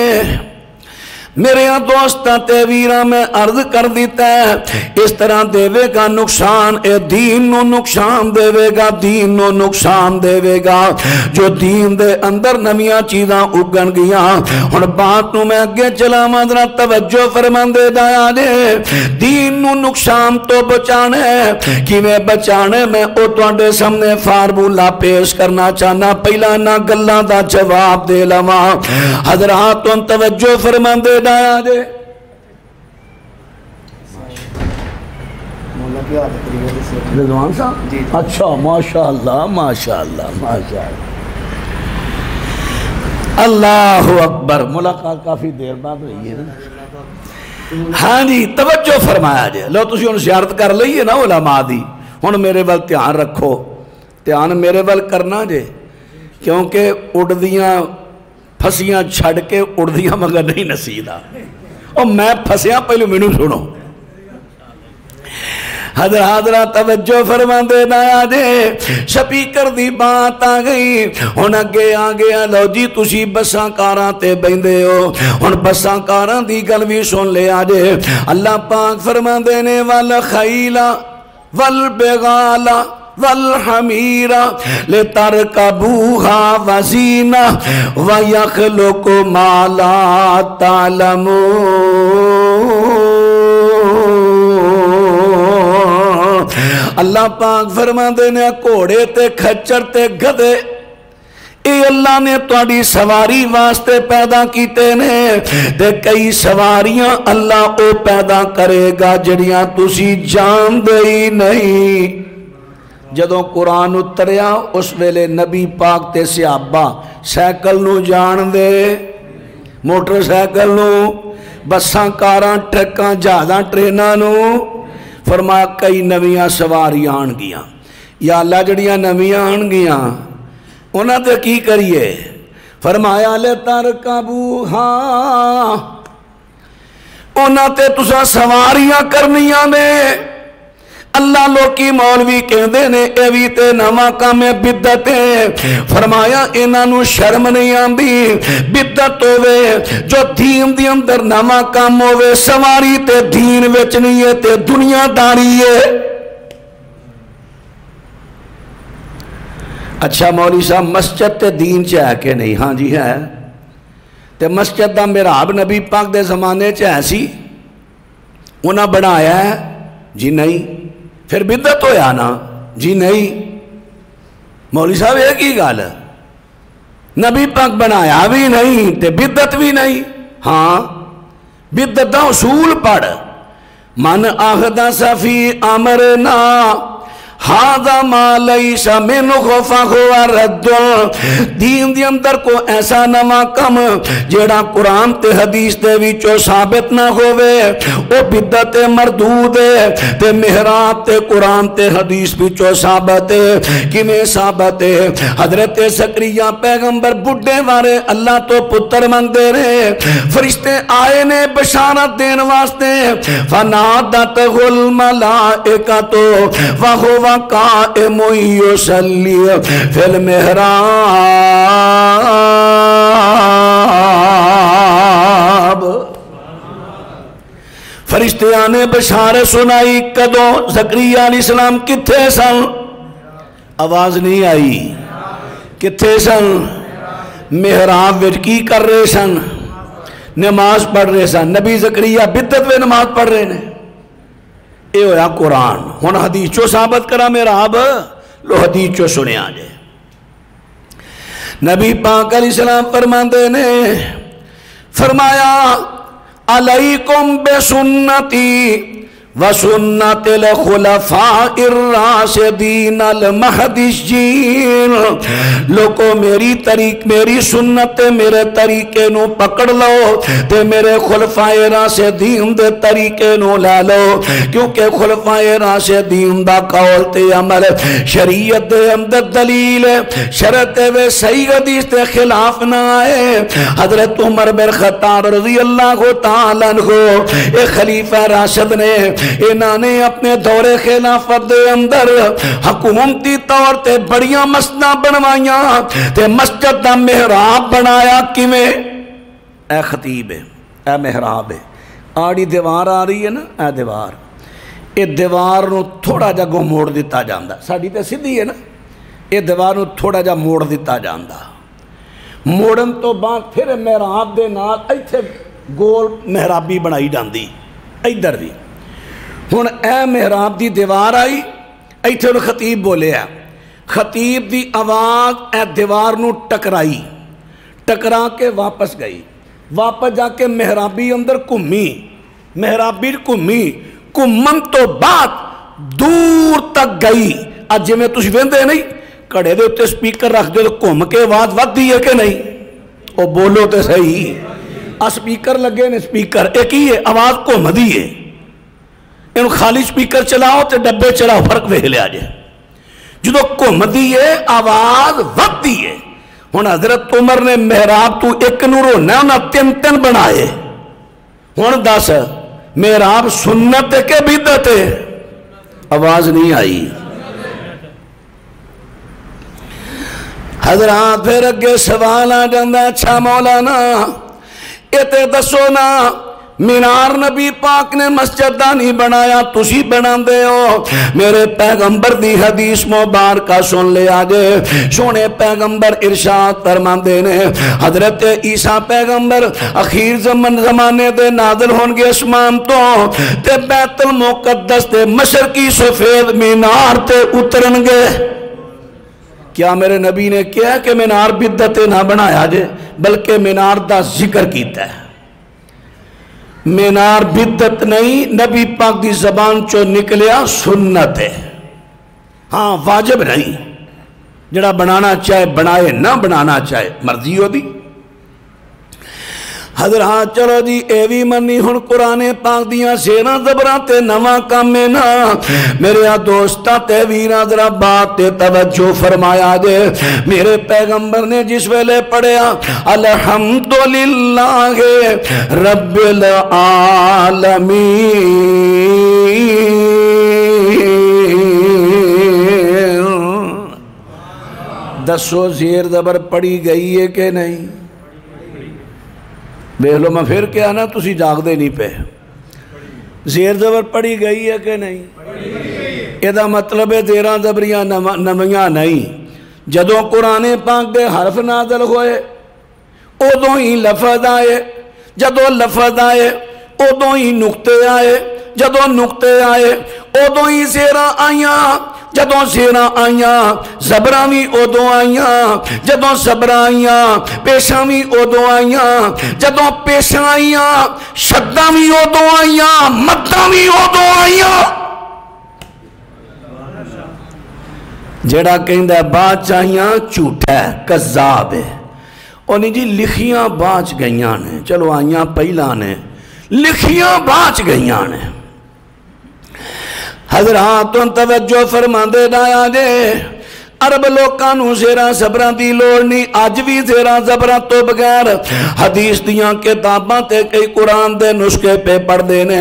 میرے دوستاں تے ویراں میں عرض کر دیتا ہے، اس طرح دے گا نقصان، اے دین نو نقصان دے گا، دین نو نقصان دے گا۔ جو دین دے اندر نمیاں چیزاں اگن گیاں، ہن بات نو میں اگے چلا مدرہ توجہ فرما دے دایا جے، دین نو نقصان تو بچانے کی میں بچانے میں او تواڈے سامنے فارمولا پیش کرنا چاہنا، پہلا نہ گلاں دا جواب دے لواں۔ حضرات توجہ فرما دے دایا جے، رضوان صاحب اچھا ماشاءاللہ ماشاءاللہ ماشاءاللہ اللہ اکبر، ملاقات کافی دیر بعد ہوئی ہے نا۔ ہاں جی توجہ فرمایا جے، لو تسی ان زیارت کر لئیے نا علماء دی، ان میرے وال دھیان رکھو، دھیان میرے وال کرنا جے، کیونکہ اڑدیاں پھسیاں چھڑ کے اڑدیاں مگر نہیں نسیدہ، اور میں پھسیاں پہلو مینوں سنو۔ حضرات توجہ فرما دے دایا دے، سپیکر دی بات آ گئی، ہن اگے آ گیا، لو جی تسی بساں کاراں تے بیندے ہو، ہن بساں کاراں دی گل وی سن لے آ جے۔ اللہ پاک فرما دینے والخیلا والبغالا والحمیرہ لترکبوہا وزینہ ویخلق ما لا تعلمون۔ اللہ پاک فرما دینے کوڑے تے کھچر تے گدے اے اللہ نے تواڈی سواری واسطے پیدا کیتے نے، تے کئی سواریاں اللہ او پیدا کرے گا جڑیاں تسی جان دے نہیں۔ جدوں قرآن اتریا اس ویلے نبی پاک تے صحابہ سائیکل نو جان دے، موٹر سائیکل نو، بساں کاراں ٹرکاں جہازاں ٹریناں نو، فرمایا کئی نویاں سواری آن گیاں، یا اللہ جڑیاں نویاں آن گیاں انہاں تے کی کریے؟ فرمایا لترکبوہا، انہاں تے تساں سواریاں کرنیاں نے۔ اللہ لوکی مولوی کہندے نے اے وی تے نواں کام ہے بدعت ہے، فرمایا انہاں نو شرم نہیں آندی، بدعت ہوے جو دین دی اندر نواں کام ہوے، سواری تے دین وچ نہیں ہے تے دنیا داری ہے۔ اچھا مولوی صاحب مسجد تے دین چ ہے کہ نہیں؟ ہاں جی ہے، تے مسجد دا محراب نبی پاک دے زمانے چ ہے سی، انہاں بنایا ہے؟ جی نہیں۔ پھر بدعت ہویا نا؟ جی نہیں۔ مولوی صاحب ایک ہی گل، نبی پاک بنایا بھی نہیں تے بدعت بھی نہیں۔ ہاں بدعت دا اصول پڑھ، من احدث فی امرنا ہاذا ما لیس منہ فہو رد، دین دی اندر کو ایسا نواں کم جیڑا قرآن تے حدیث دے وچوں ثابت نہ ہوئے او بدعت مردود ہے، تے محراب تے قرآن تے حدیث وچوں ثابت ہے۔ کیویں ثابت ہے؟ حضرت زکریا پیغمبر بڈھے وارے اللہ تو پتر منگدے رہے، فرشتے آئے نے بشارت دین واسطے، فنادتہ الملائکۃ وہو قائم یصلی فی المحراب، فرشتے آنے بشارت سنائی۔ کدوں؟ زکریا علیہ السلام کتھے سن؟ آواز نہیں آئی، کتھے سن؟ محراب وچ کی کر رہے سن؟ نماز پڑھ رہے سن۔ نبی زکریا بدعت میں نماز پڑھ رہے نے، اے ہویا قرآن۔ ہن حدیث چو ثابت کرا محراب، لو حدیث چو سنیا جے۔ نبی پاک علیہ السلام فرماندے نے، فرمایا علیکم بسنتی وسنت الخلفاء الراشدین المہدیین، لوگو میری سنت میرے طریقے نو پکڑ لو تے میرے خلفاء راشدین دے طریقے نو لے لو، کیونکہ خلفاء راشدین دا قول تے عمل شریعت دے اندر دلیل ہے، شرط وے صحیح حدیث دے خلاف نہ آئے۔ حضرت عمر بن خطاب رضی اللہ تعالیٰ عنہ ایک خلیفہ راشد نے، انہاں نے اپنے دور خلافت دے اندر حکومتی طور تے بڑیاں مسجداں بنوائیاں تے مسجد دا محراب بنایا۔ کیویں؟ اے خطیب ہے، اے محراب ہے، آڑی دیوار آ رہی ہے نا، اے دیوار، اے دیوار نو تھوڑا جا گو موڑ دیتا جاندا، ساڈی تے سیدھی ہے نا، اے دیوار نو تھوڑا جا موڑ دیتا جاندا، موڑن تو بعد پھر محراب دے نال ایتھے گول محرابی بنائی جاندی، ادھر بھی۔ ہن اے محراب دی دیوار آئی، ایتھے انہوں خطیب بولے ہے، خطیب دی آواز اے دیوار نو ٹکرائی، ٹکرا کے واپس گئی، واپس جا کے محرابی اندر گھمی، محرابی گھمی، گھمن تو بعد دور تک گئی۔ اج جویں تسی ویندے نہیں کڑے دے اتے سپیکر رکھ دے تو گھم کے آواز ودی ہے کہ نہیں؟ او بولو تے صحیح، سپیکر لگے نے، سپیکر ایک ہی ہے، آواز گھم دی ہے۔ انہوں خالی سپیکر چلاؤ تے ڈبے چلاؤ، فرق ویکھ لیا جائے، جدو گھم دی ہے آواز ودی ہے۔ ہن حضرت عمر نے محراب تو ایک نور ہونا انہاں تین تین بنائے، ہن دس محراب سنت کے بدعت ہے؟ آواز نہیں آئی۔ حضرات پھر اگے سوال آ جاندہ، اچھا مولانا اتے دسو نا، مینار نبی پاک نے مسجد دا نہیں بنایا، تسی بنا دے ہو، میرے پیغمبر دی حدیث مبارکہ سن لے آجے۔ سونے پیغمبر ارشاد فرماندے نے، حضرت عیسیٰ پیغمبر اخیر زمانے دے نازل ہونگے اسمان تو تے بیت المقدس تے مشرقی سفید مینار تے اترنگے۔ کیا میرے نبی نے کیا کہ مینار بدعت نہ بنایا جے، بلکہ مینار دا ذکر کیتا ہے۔ مینار بدعت نہیں، نبی پاک دی زبان چو نکلیا سنت ہے، ہاں واجب نہیں، جڑا بنانا چاہے بنائے، نہ بنانا چاہے مرضی ہو دی۔ حضرات چلو جی اے وی منی، ہن قرآن پاک دیاں سیراں زبراں تے نواں کام ہے نا، میرے دوستا تے ویراں ذرا بات تے توجہ فرمایا جے۔ میرے پیغمبر نے جس ویلے پڑھیا الحمدللہ رب العالمین، دسو زیر زبر پڑھی گئی ہے کہ نہیں؟ دیکھ لو میں پھر کیا نا، تسی جاگ دے نہیں پہ، زیر زبر پڑھی گئی ہے کہ نہیں؟ یہ دا مطلب ہے زیرہ زبریاں نمیاں نہیں۔ جدوں قرآن پاک دے حرف نازل ہوئے ادوں ہی لفظ آئے، جدوں لفظ آئے ادوں ہی نقطے آئے، جدوں نقطے آئے ادوں ہی زیرہ آئیاں، جدوں زیرہ آئیاں زبراں بھی ادوں آئیاں، جدوں زبراں آئیاں پیشاں بھی ادوں آئیاں، جدوں پیشاں آئیاں شداں بھی ادوں آئیاں، مداں بھی ادوں آئیاں۔ جڑا کہندا ہے بادشاہیاں جھوٹا ہے کذاب ہے اور نہیں جی لکھیاں باچ گئیاں نے چلو آئیاں پہلا نے لکھیاں باچ گئیاں نے حضرات توجہ فرما دے دایا جے عرب لوکانوں زیرہ زبران دی لوڑ نہیں آج بھی زیرہ زبران تو بغیر حدیث دیاں کتاباں تے کئی قرآن دے نسخے پہ پڑھ دینے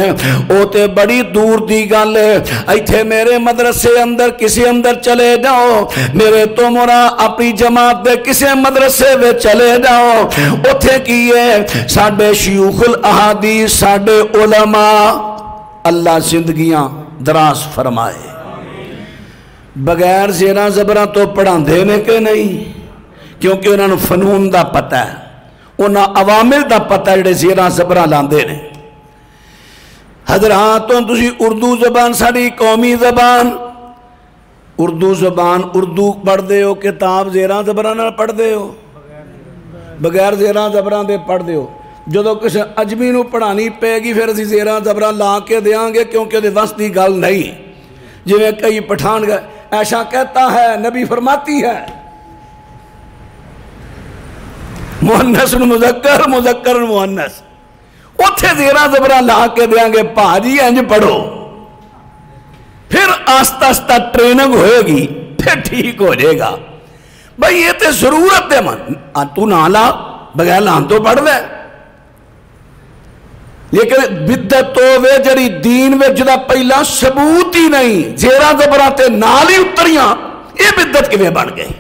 او تے بڑی دور دی گل ہے ایتھے میرے مدرسے اندر کسی اندر چلے جاؤ میرے تو مرا اپنی جماعت دے کسی مدرسے میں چلے جاؤ اتھے کیے ساڑھے شیوخ الاحادیث ساڑھے علماء اللہ زندگیاں دراز فرمائے بغیر زیرہ زبرہ تو پڑھان دینے کے نہیں کیونکہ انہوں نے فنون دا پتہ ہے انہوں عوامل دا پتہ ہے جڑے زیرہ زبرہ لاندے نے حضراتوں تسی اردو زبان ساری قومی زبان اردو زبان اردو پڑھ دے ہو کتاب زیرہ زبرہ نہ پڑھ دے ہو بغیر زیرہ زبرہ دے پڑھ دے ہو جدو کسی اجمی نو پڑھانی پے گی پھر اسی زیرہ زبرہ لا کے دیاں گے کیونکہ دے وست دی گل نہیں جو میں کئی پٹھان گئے ایسا کہتا ہے نبی فرماتی ہے مؤنث مذکر مذکر مؤنث اتھے زیرہ زبرہ لا کے دیاں گے پاجی انج پڑھو پھر آستہ آستہ ٹریننگ ہوئے گی پھر ٹھیک ہو جائے گا بھئی یہ تے ضرورت ہے من تو نہ لا بغیر لان تو پڑھ لے لیکن بدت تو وے جڑی دین وے جدا پہلا ثبوت ہی نہیں زیرہ زبراتے نالی اتریاں یہ بدت کے میں بن گئی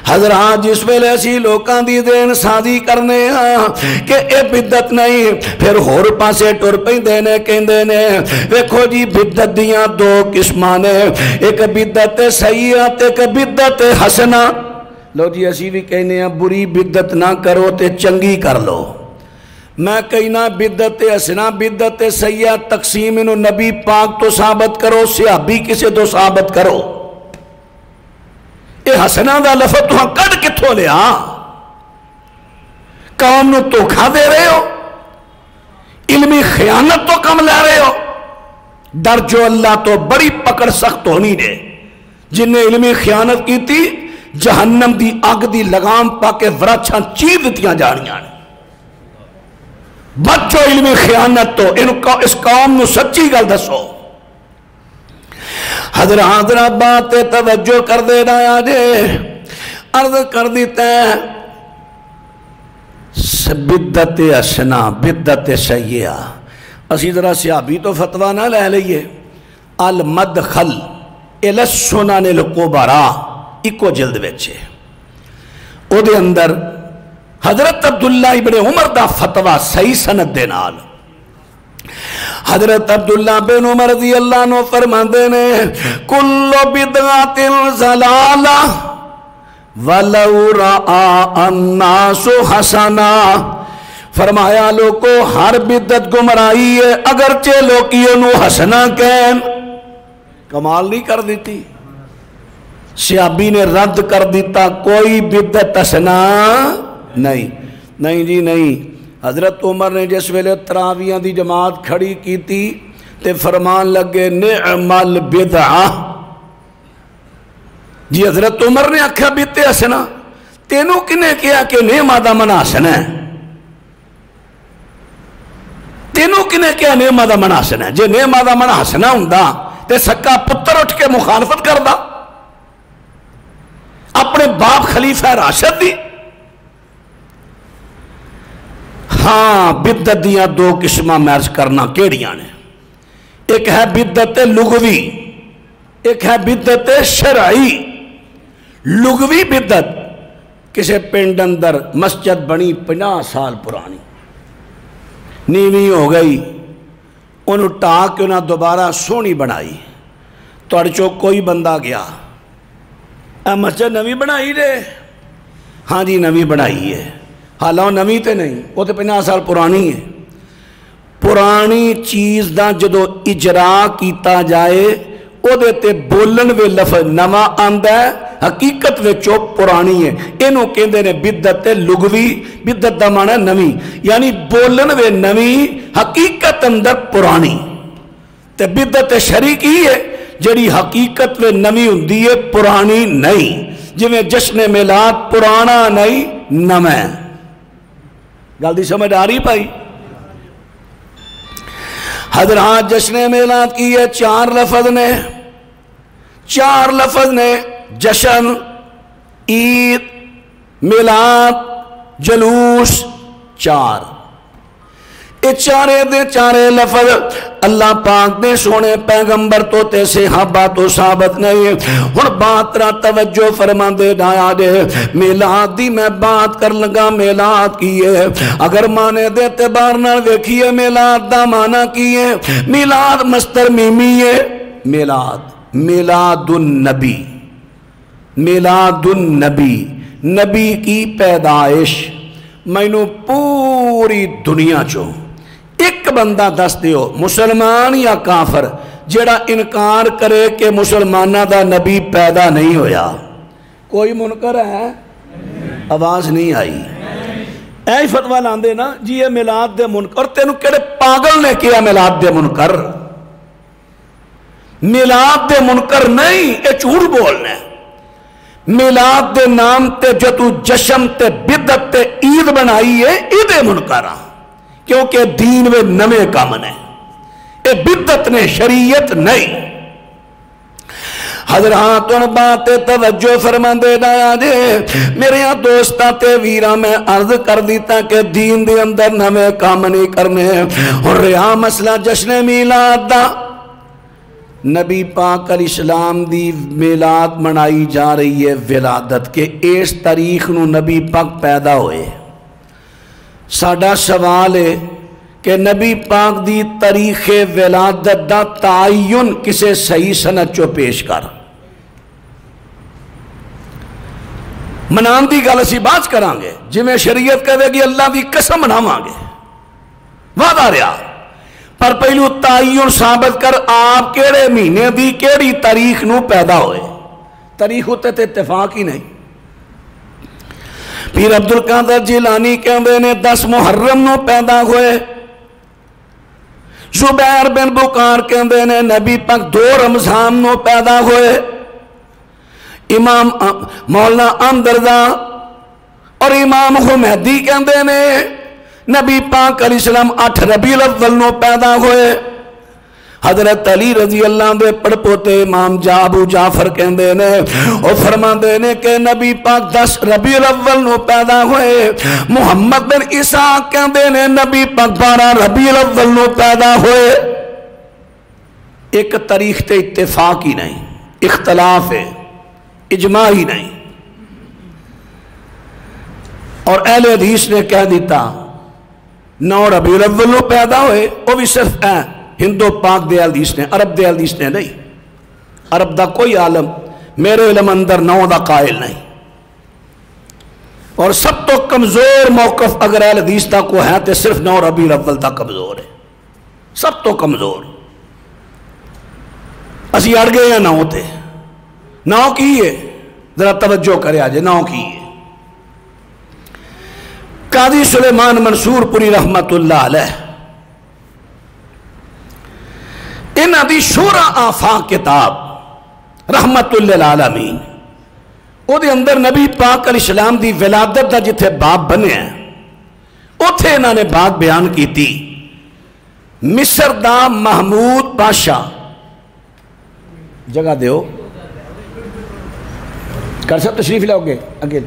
حضرات جس ویلے اسی لوکاں دی دین سازی کرنے ہاں کہ اے بدت نہیں پھر ہور پاسے ٹر پہ دینے کہندے نے ویکھو جی بدت دیاں دو قسمانے ایک بدت سیئات ایک بدت حسنہ لو جی اسی بھی کہنے ہیں بری بدت نہ کرو تے چنگی کر لو میں کہنا بدت حسنہ بدت سیئہ تقسیم انہوں نبی پاک تو ثابت کرو صحابی کسے تو ثابت کرو اے حسنہ دا لفظ تو ہاں کڑ کتھو لیا قوم نو تو کھا دے رہے ہو علمی خیانت تو کم لے رہے ہو در جو اللہ تو بڑی پکڑ سخت ہونی دے جن نے علمی خیانت کی تھی جہنم دی آگ دی لگام پاکے ورچھاں چیز دیتیاں جانیاں بچو علمی خیانت تو اس قوم نو سچی گل دسو حضرات بات توجہ کر دے رہا جے عرض کر دیتا ہے بدت حسنہ بدت سیئہ اسی ذرا صحابی تو فتوہ نہ لے لئیے المدخل الی السنن الکبریٰ ایکو جلد ویچے او دے اندر حضرت عبداللہ ابن عمر دا فتوہ صحیح سند دے نال حضرت عبداللہ بن عمر رضی اللہ عنہ فرماندے نے کل بدعت ضلالہ ولو رآ الناس حسنا فرمایا لوگو ہر بدعت گمراہی ہے اگرچہ لوگیوں نو حسنا کہن کمال نہیں کر دیتی صحابی نے رد کر دیتا کوئی بدعت حسنا نہیں جی نہیں حضرت عمر نے جس ویلے تراویاں دی جماعت کھڑی کی تھی تے فرمان لگے نعم البدعہ جی حضرت عمر نے آکھا بیتے حسنا تینوں کنے کیا کہ نعم آدھا من حسن ہے تینوں کنے کیا نعم آدھا من حسن ہے جے نعم آدھا من حسنہ ہوندا تے سکا پتر اٹھ کے مخالفت کر دا اپنے باپ خلیفہ راشد دی ہاں بدت دیاں دو قسمہ مرض کرنا کیڑیاں نے ایک ہے بدت لغوی ایک ہے بدت شرعی لغوی بدت کسے پنڈ اندر مسجد بنی 50 سال پرانی نیوی ہو گئی انہوں ٹاک کے انہوں دوبارہ سونی بنائی توڑ چوک کوئی بندہ گیا مسجد نوی بنائی دے ہاں جی نوی بنائی ہے حالانہ نوی تے نہیں وہ تے 50 سال پرانی ہے پرانی چیز دا جدو اجرا کیتا جائے او دیتے بولن وے لفظ نما آندہ ہے حقیقت وے چوک پرانی ہے انہوں کہندے نے بدت لغوی بدت دا معنی نوی یعنی بولن وے نوی حقیقت اندر پرانی تے بدت شریکی ہے جڑی حقیقت میں نمی ہوندی ہے پرانی نہیں، جویں جشن میلاد پرانا نہیں نویں۔ گل دی سمجھ آ رہی بھائی؟ حضرات جشن میلاد کی یہ چار لفظ نے، جشن، عید، میلاد، جلوس، چار۔ یہ چارے لفظ اللہ پاک نے سونے پیغمبر تو تے صحابہ تو ثابت نہیں۔ ہن بات را توجہ فرما دے دایا دے، میلاد دی میں بات کر لگا میلاد کی ہے۔ اگر مانے دے اعتبار نال ویکھیے میلاد دا معنی کی ہے، میلاد مصدر میمی ہے، میلاد النبی، میلاد النبی، نبی کی پیدائش۔ مینوں پوری دنیا چوں ایک بندہ دس دیو مسلمان یا کافر جڑا انکار کرے کہ مسلمانہ دا نبی پیدا نہیں ہویا۔ کوئی منکر ہے؟ آواز نہیں آئی۔ ایہ فتوہ لاندے نا جی یہ میلاد دے منکر، تینوں کہڑے پاگل نے کیا میلاد دے منکر؟ میلاد دے منکر نہیں، یہ جھوٹ بولنے۔ میلاد دے نام تے جو تو جشن تے بدت تے عید بنائی ہے عید منکرہ، کیونکہ دین میں نمے کام نے، اے بدت نے، شریعت نہیں۔ حضرات ان بات توجہ فرما دے دایا جے میرے دوستا تے ویرہ میں عرض کر دیتا کہ دین دے اندر نمے کام نہیں کرنے۔ اور رہا مسئلہ جشن میلاد دا، نبی پاک علیہ السلام دی میلاد منائی جا رہی ہے ولادت کے، اس تاریخ نو نبی پاک پیدا ہوئے۔ ساڈا سوال ہے کہ نبی پاک دی تاریخ ولادت دا تعین کسے صحیح سند چو پیش کر۔ منان دی گل اسی بات کران گے جی میں شریعت کہے گی اللہ دی قسم مناواں گے، وعدہ رہا، پر پہلو تعین ثابت کر آپ کیڑے مہینے دی کیڑی تاریخ نو پیدا ہوئے۔ تاریخ ہوتے تے اتفاق ہی نہیں۔ پیر عبدالقادر جیلانی کہندے نے 10 محرم نو پیدا ہوئے۔ زبیر بن بکار کہندے نے نبی پاک 2 رمضان نو پیدا ہوئے۔ امام مولانا احمد رضا اور امام حمیدی کہندے نے نبی پاک علیہ السلام 8 ربیع الاول نو پیدا ہوئے۔ حضرت علی رضی اللہ عنہ دے پڑپوتے امام ابو جعفر کہندے نے اور فرماندے نے کہ نبی پاک 10 ربیع الاول نو پیدا ہوئے۔ محمد بن اسحاق کہندے نے نبی پاک 12 ربیع الاول نو پیدا ہوئے۔ ایک تاریخ تے اتفاق ہی نہیں، اختلاف ہے، اجماع ہی نہیں۔ اور اہل حدیث نے کہہ دیتا 9 ربیع الاول نو پیدا ہوئے، وہ بھی صرف ہندو پاک دے حدیث نے، عرب دے حدیث نے نہیں۔ عرب دا کوئی عالم میرے علم اندر 9 دا قائل نہیں۔ اور سب تو کمزور موقف اگر اہل حدیث دا کو ہے تو صرف 9 ربیع الاول دا کمزور ہے، سب تو کمزور۔ اسی اڑ گئے ہیں 9 تے، 9 کی ہے، ذرا توجہ کرے آجے 9 کی ہے۔ قاضی سلیمان منصور پوری رحمت اللہ علیہ انہاں دی شورا آفاق کتاب رحمت للعالمین، او دے اندر نبی پاک علیہ السلام دی ولادت دا جتھے باب بنے ہیں اتھے انہاں نے بات بیان کی تھی۔ مصر دا محمود بادشاہ، جگہ دیو کر سب تشریف لاؤ گے اگے،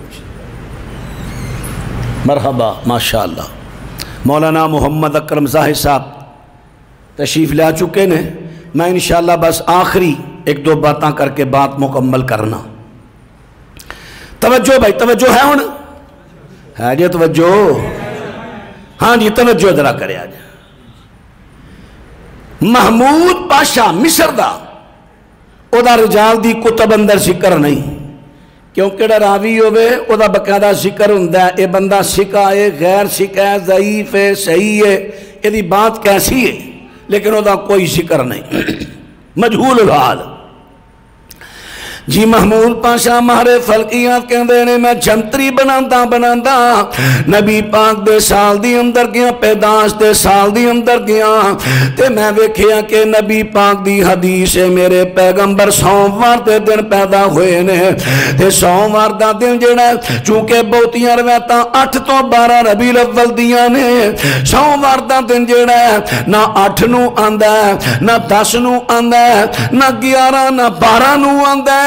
مرحبا ماشاءاللہ۔ مولانا محمد اکرم زاہد صاحب تشریف لے چکے نے، میں انشاءاللہ بس آخری 1-2 باتاں کر کے بات مکمل کرنا۔ توجہ بھائی، توجہ ہے ہون ہے جی، توجہ، ہاں جی توجہ ذرا کرے آج۔ محمود بادشاہ مصر دا، او دا رجال دی کتب اندر ذکر نہیں، کیونکہ راوی ہوئے او دا باقاعدہ ذکر ہوندا ہے، اے بندہ سکہ ہے، غیر سکہ ہے، ضعیف ہے، صحیح ہے، یہ دی بات کیسی ہے، لیکن او دا کوئی ذکر نہیں، مجہول الحال۔ جی محمود پاشا مہرے فلکیات کہندے نے میں جنتری بناندا نبی پاک دے سال دی اندر گیا پیداش دے سال دی اندر گیا تے میں ویکھیا کہ نبی پاک دی حدیث ہے میرے پیغمبر سوموار دے دن پیدا ہوئے نے تے سوموار دا دن جڑا چونکہ بہتیاں روایتاں 8 تو 12 ربیع الاول دیاں نے سوموار دا دن جڑا نہ 8 نو آندا نہ 10 نو آندا نہ 11 نہ 12 نو آندا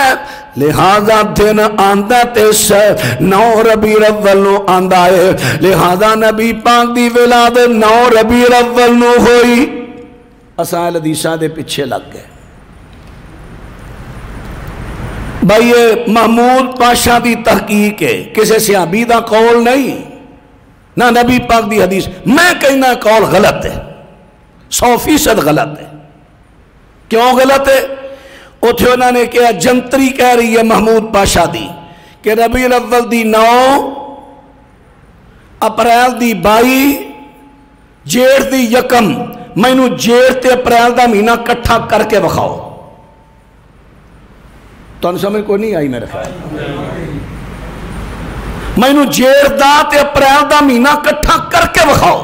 لہذا دن آندہ تے 9 ربیع الاول نو آندہ ہے لہذا نبی پاک دی ولادت 9 ربیع الاول نو ہوئی اسائل حدیثاں دے پیچھے لگ گئے بھائی یہ محمود پاشا دی تحقیق ہے کسی صحابی دا قول نہیں نہ نبی پاک دی حدیث میں کہنا قول غلط ہے 100% غلط ہے کیوں غلط ہے اتھے انہوں نے کہا جنتری کہہ رہی ہے محمود پاشا دی کہ ربیع الاول دی 9 اپریل دی 22 جیڑ دی 1 میں نو جیڑ تے اپریل دا مہینہ کٹھا کر کے بخاؤ تو انہوں سمجھ کوئی نہیں آئی میرے خیال میں نو جیڑ دا تے اپریل دا مہینہ کٹھا کر کے بخاؤ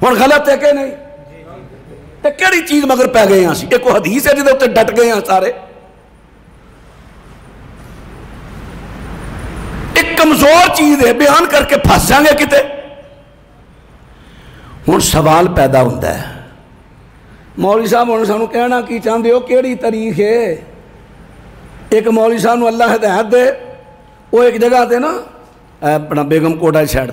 ہون غلط ہے کہ نہیں تے کیڑی چیز مگر پہ گئے ہیں سی ایک حدیث ہے جدے ہوتے ڈٹ گئے ہیں سارے ایک کمزور چیز ہے بیان کر کے پھنس جائیں گے کتے ہون سوال پیدا ہوتا ہے مولوی صاحب ہونے سانو کہنا کی چاندے ہو کیڑی تاریخ ہے ایک مولوی صاحب نو اللہ ہدایت دے وہ ایک جگہ دے نا اپنا بیگم کوٹا چھڑ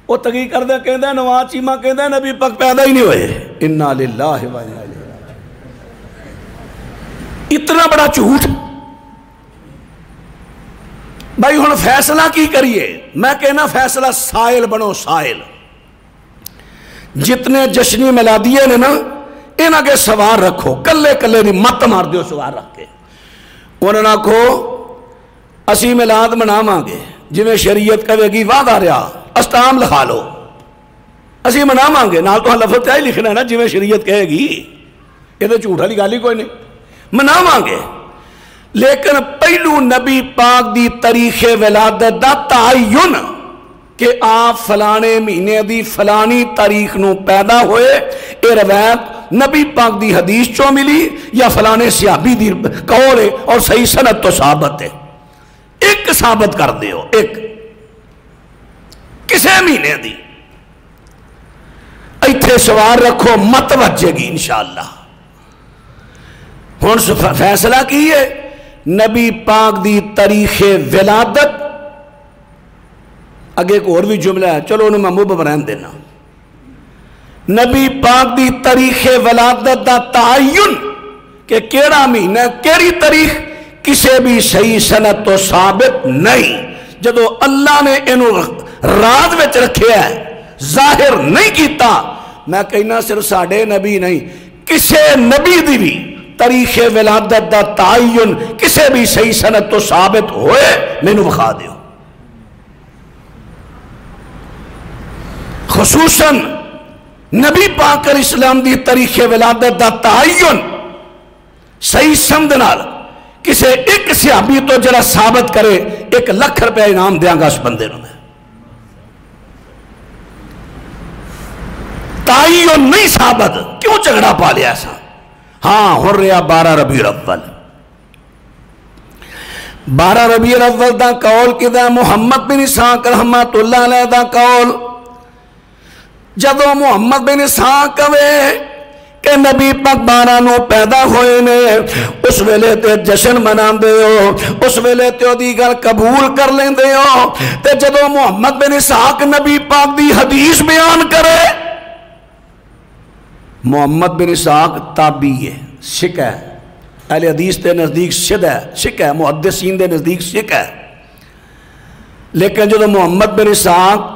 وہ تقیق کر دے کہندہ ہے نواز چیمہ کہندہ ہے نبی پاک پیدا ہی نہیں ہوئے انا للہ و انا الیہ راجعون اتنا بڑا جھوٹ بھائی ہن فیصلہ کی کریے میں کہنا فیصلہ سائل بنو سائل جتنے جشنی میلادیے نے نا انہاں کے سوار رکھو کلے کلے نہیں مت مار دیو سوار رکھ کے انہوں نے کہو اسی میلاد مناواں گے جویں شریعت کہے گی وعدہ رہا استام لکھا لو اسی مناواں گے نال تو لفظ تے لکھنا ہے نا جویں شریعت کہے گی یہ تو جھوٹ والی گل ہی کوئی نہیں مناواں گے لیکن پہلو نبی پاک دی تاریخ ولادت دا تعین کہ آپ فلانے مہینے دی فلانی تاریخ نو پیدا ہوئے اے روایت نبی پاک دی حدیث چوں ملی یا فلانے صحابی دی قول ہے اور صحیح سند تو ثابت ہے ایک ثابت کر دیو ایک کسے مہینے دی ایتھے سوار رکھو مت وجے گی انشاءاللہ ہون فیصلہ کیے نبی پاک دی تاریخ ولادت اگے ایک اور بھی جملہ ہے چلو انہوں میں محبوب برہن دینا نبی پاک دی تاریخ ولادت دا تعین کہ کیڑا مہینہ کیڑی تاریخ کسے بھی صحیح سند تو ثابت نہیں جدو اللہ نے انہوں راز وچ رکھے ہے ظاہر نہیں کیتا میں کہنا صرف ساڑھے نبی نہیں کسے نبی دی بھی تاریخ ولادت دا تعین کسے بھی صحیح سند تو ثابت ہوئے میں نو بخا دیو خصوصاً نبی پاک علیہ السلام دی تاریخ ولادت دا تعین صحیح سند نال کسے ایک صحابی تو جرا ثابت کرے 1 لاکھ روپے انعام دیاں گا اس بندے نو میں تعین نہیں ثابت کیوں جھگڑا پا لیا ایسا ہاں ہو رہا 12 ربیع الاول 12 ربیع الاول دا قول کدا محمد بن اسحاق رحمت اللہ علیہ دا قول جدو محمد بن اسحاق کہے کہ نبی پاک 12 نو پیدا ہوئے نے اس ویلے تے جشن منان دے ہو اس ویلے تے دی گل قبول کر لیں دے ہو تے جدو محمد بن اسحاق نبی پاک دی حدیث بیان کرے محمد بن اسحاق تابعی ہے شک ہے اہل حدیث تے نزدیک شک ہے محدثین دے نزدیک شک ہے لیکن جدو محمد بن اسحاق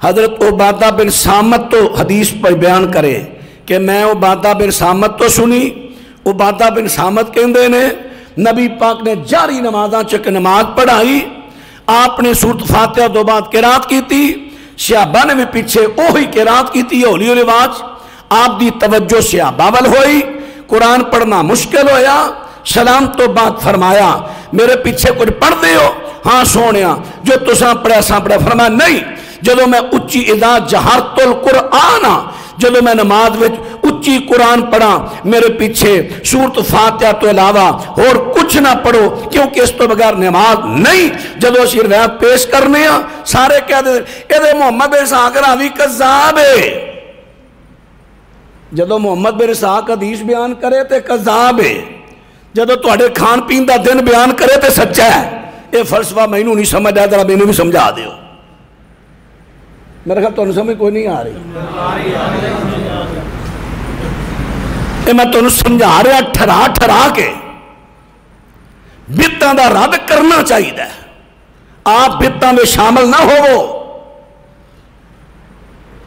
حضرت عبادہ بن سامت تو حدیث پر بیان کرے کہ میں عبادہ بن سامت تو سنی عبادہ بن سامت کہندے نے نبی پاک نے جاری نمازاں چک نماز پڑھائی آپ نے سورت فاتحہ دو بعد قرات کی تھی صحابہ نے بھی پیچھے اوہی قرات کی تھی اولی رواج آپ دی توجہ صحابہ ول ہوئی قرآن پڑھنا مشکل ہویا سلام تو بعد فرمایا میرے پیچھے کچھ پڑھ دے ہو؟ ہاں سونیا جو تساں پڑھا ساں پڑھا۔ فرمایا نہیں، جدو میں اچھی اذا جہرت القرآن، جدو میں نماز وچ اچھی قرآن پڑھا میرے پیچھے سورۃ فاتحہ تو علاوہ اور کچھ نہ پڑھو، کیونکہ اس تو بغیر نماز نہیں۔ جدو اسی روایت پیش کرنے ہیں سارے کہہ دے اے محمد بن اسحاق راوی کذاب ہے۔ جدو محمد بن اسحاق حدیث بیان کرے تے کذاب ہے، جدو تواڈے کھان پین دا دن بیان کرے تے سچا ہے۔ یہ فلسفہ میں نہیں سمجھ آیا، ذرا میں بھی سمجھا دیو۔ میرے خیال تو سمجھ کوئی نہیں آ رہی، میں تو سمجھا رہا ٹھرا ٹھرا کے۔ بدعتاں دا رد کرنا چاہیے، آپ بدعتاں میں شامل نہ ہو۔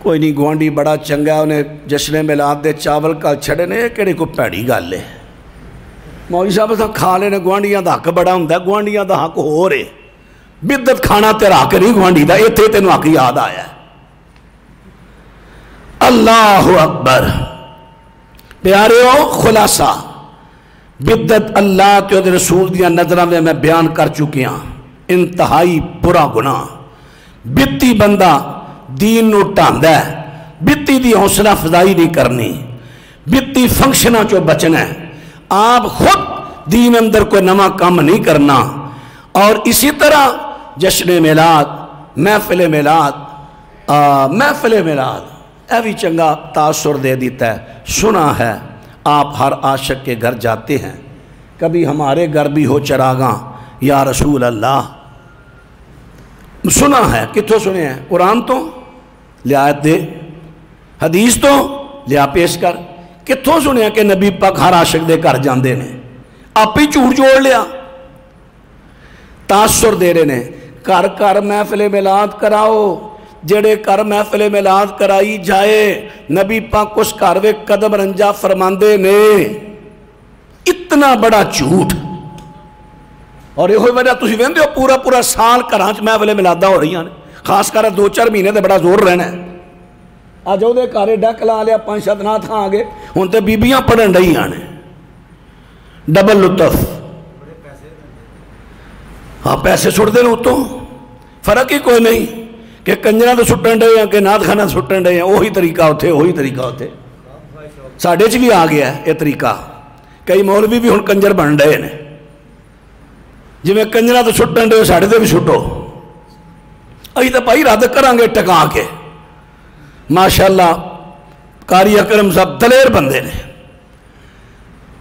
کوئی نہیں گوانڈی بڑا چنگا ہے، انہیں جشن میلاد دے چاول کل چھڑے نے، کہڑے کو پیڑی گل ہے۔ مولوی صاحب تو کھا لینے، گوانڈیاں دا حق بڑا ہوندا ہے، گوانڈیاں دا حق ہو رہے۔ بدعت کھانا تیرا حق نہیں گوانڈی دا، ایتھے تینوں حق یاد آیا ہے۔ اللہ اکبر۔ پیاریو خلاصہ بدعت اللہ تے دے رسول دیا نظرہ میں بیان کر چکی ہاں، انتہائی برا گناہ۔ بدتی بندہ دین نو ٹاندا ہے، بدتی دی حوصلہ افزائی نہیں کرنی، بدتی فنکشنہ چو بچنا ہے۔ آپ خود دین اندر کوئی نواں کام نہیں کرنا۔ اور اسی طرح جشن میلاد، محفل میلاد اے بھی چنگا تاثر دے دیتا ہے۔ سنا ہے آپ ہر عاشق کے گھر جاتے ہیں، کبھی ہمارے گھر بھی ہو چراغاں یا رسول اللہ۔ سنا ہے، کتھوں سنے ہیں؟ قرآن تو لیا دے، حدیث تو لیا پیش کر۔ کتھوں سنے ہیں کہ نبی پاک ہر عاشق دے گھر جاندے نے؟ آپ ہی جھوٹ جوڑ لیا۔ تاثر دے رہے نے، گھر گھر محفل میلاد کراؤ، جڑے کر محفل میلاد کرائی جائے نبی پاک اس گھر وچ قدم رنجا فرماندے نے۔ اتنا بڑا جھوٹ۔ اور یہ وجہ تسی ویندے ہو پورا پورا سال گھراں وچ محفل میلاداں ہو رہی ہیں، خاص کر 2-4 مہینے تے بڑا زور رہنا ہے۔ اج وہ گھر ڈک لا لیا 5-7 نات آ گئے، ہن تے بیبیاں پڑھن رہی ہیں، ڈبل لطف۔ ہاں پیسے سٹ دے اتوں، فرق ہی کوئی نہیں کہ کنجرہ تو سٹن رہے ہیں کہ نات خانہ سٹن رہے ہیں، وہی طریقہ ہوتے وہی طریقہ ہوتے۔ ساڑھے چ بھی آ گیا ہے یہ طریقہ، کئی مولوی بھی ہن کنجر بن رہے ہیں، جی میں کنجرہ تو سٹن رہے ساڑھے تے بھی سٹو، اہی تو بھائی رد کریں گے ٹکا کے۔ ماشاءاللہ قاری اکرم صاحب دلیر بندے نے،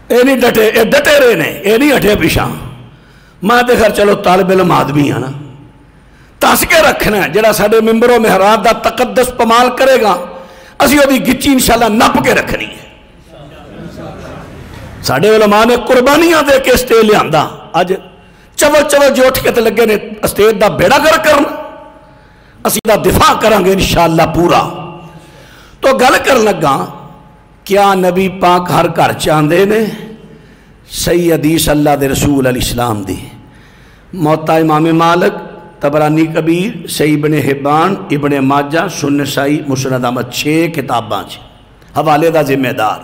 اے نہیں ڈٹے، اے ڈٹے رہے نے، اے نہیں ہٹے پیچھا۔ میں تے خیر چلو طالب علم آدمی ہے نا، تس کے رکھنا ہے، جڑا ساڑھے ممبر و محراب دا تقدس پمال کرے گا اسی وہ دی گچی انشاءاللہ نپ کے رکھنی ہے۔ ساڑھے علماء نے قربانیاں دے کے اسٹیج لے آندہ، آج چول جو اٹھ کے تے لگے نے اسٹیج دا بیڑا گر کرنا، اسی دا دفاع کریں گے انشاءاللہ پورا۔ تو گل کر لگا کیا نبی پاک ہر گھر چاندے نے؟ صحیح حدیث اللہ دے رسول علیہ السلام دی، موطا امام مالک، طبرانی کبیر، صحیح ابن حبان، ابن ماجہ، سنن نسائی، مسند احمد، 6 کتاباں حوالے دا ذمہ دار۔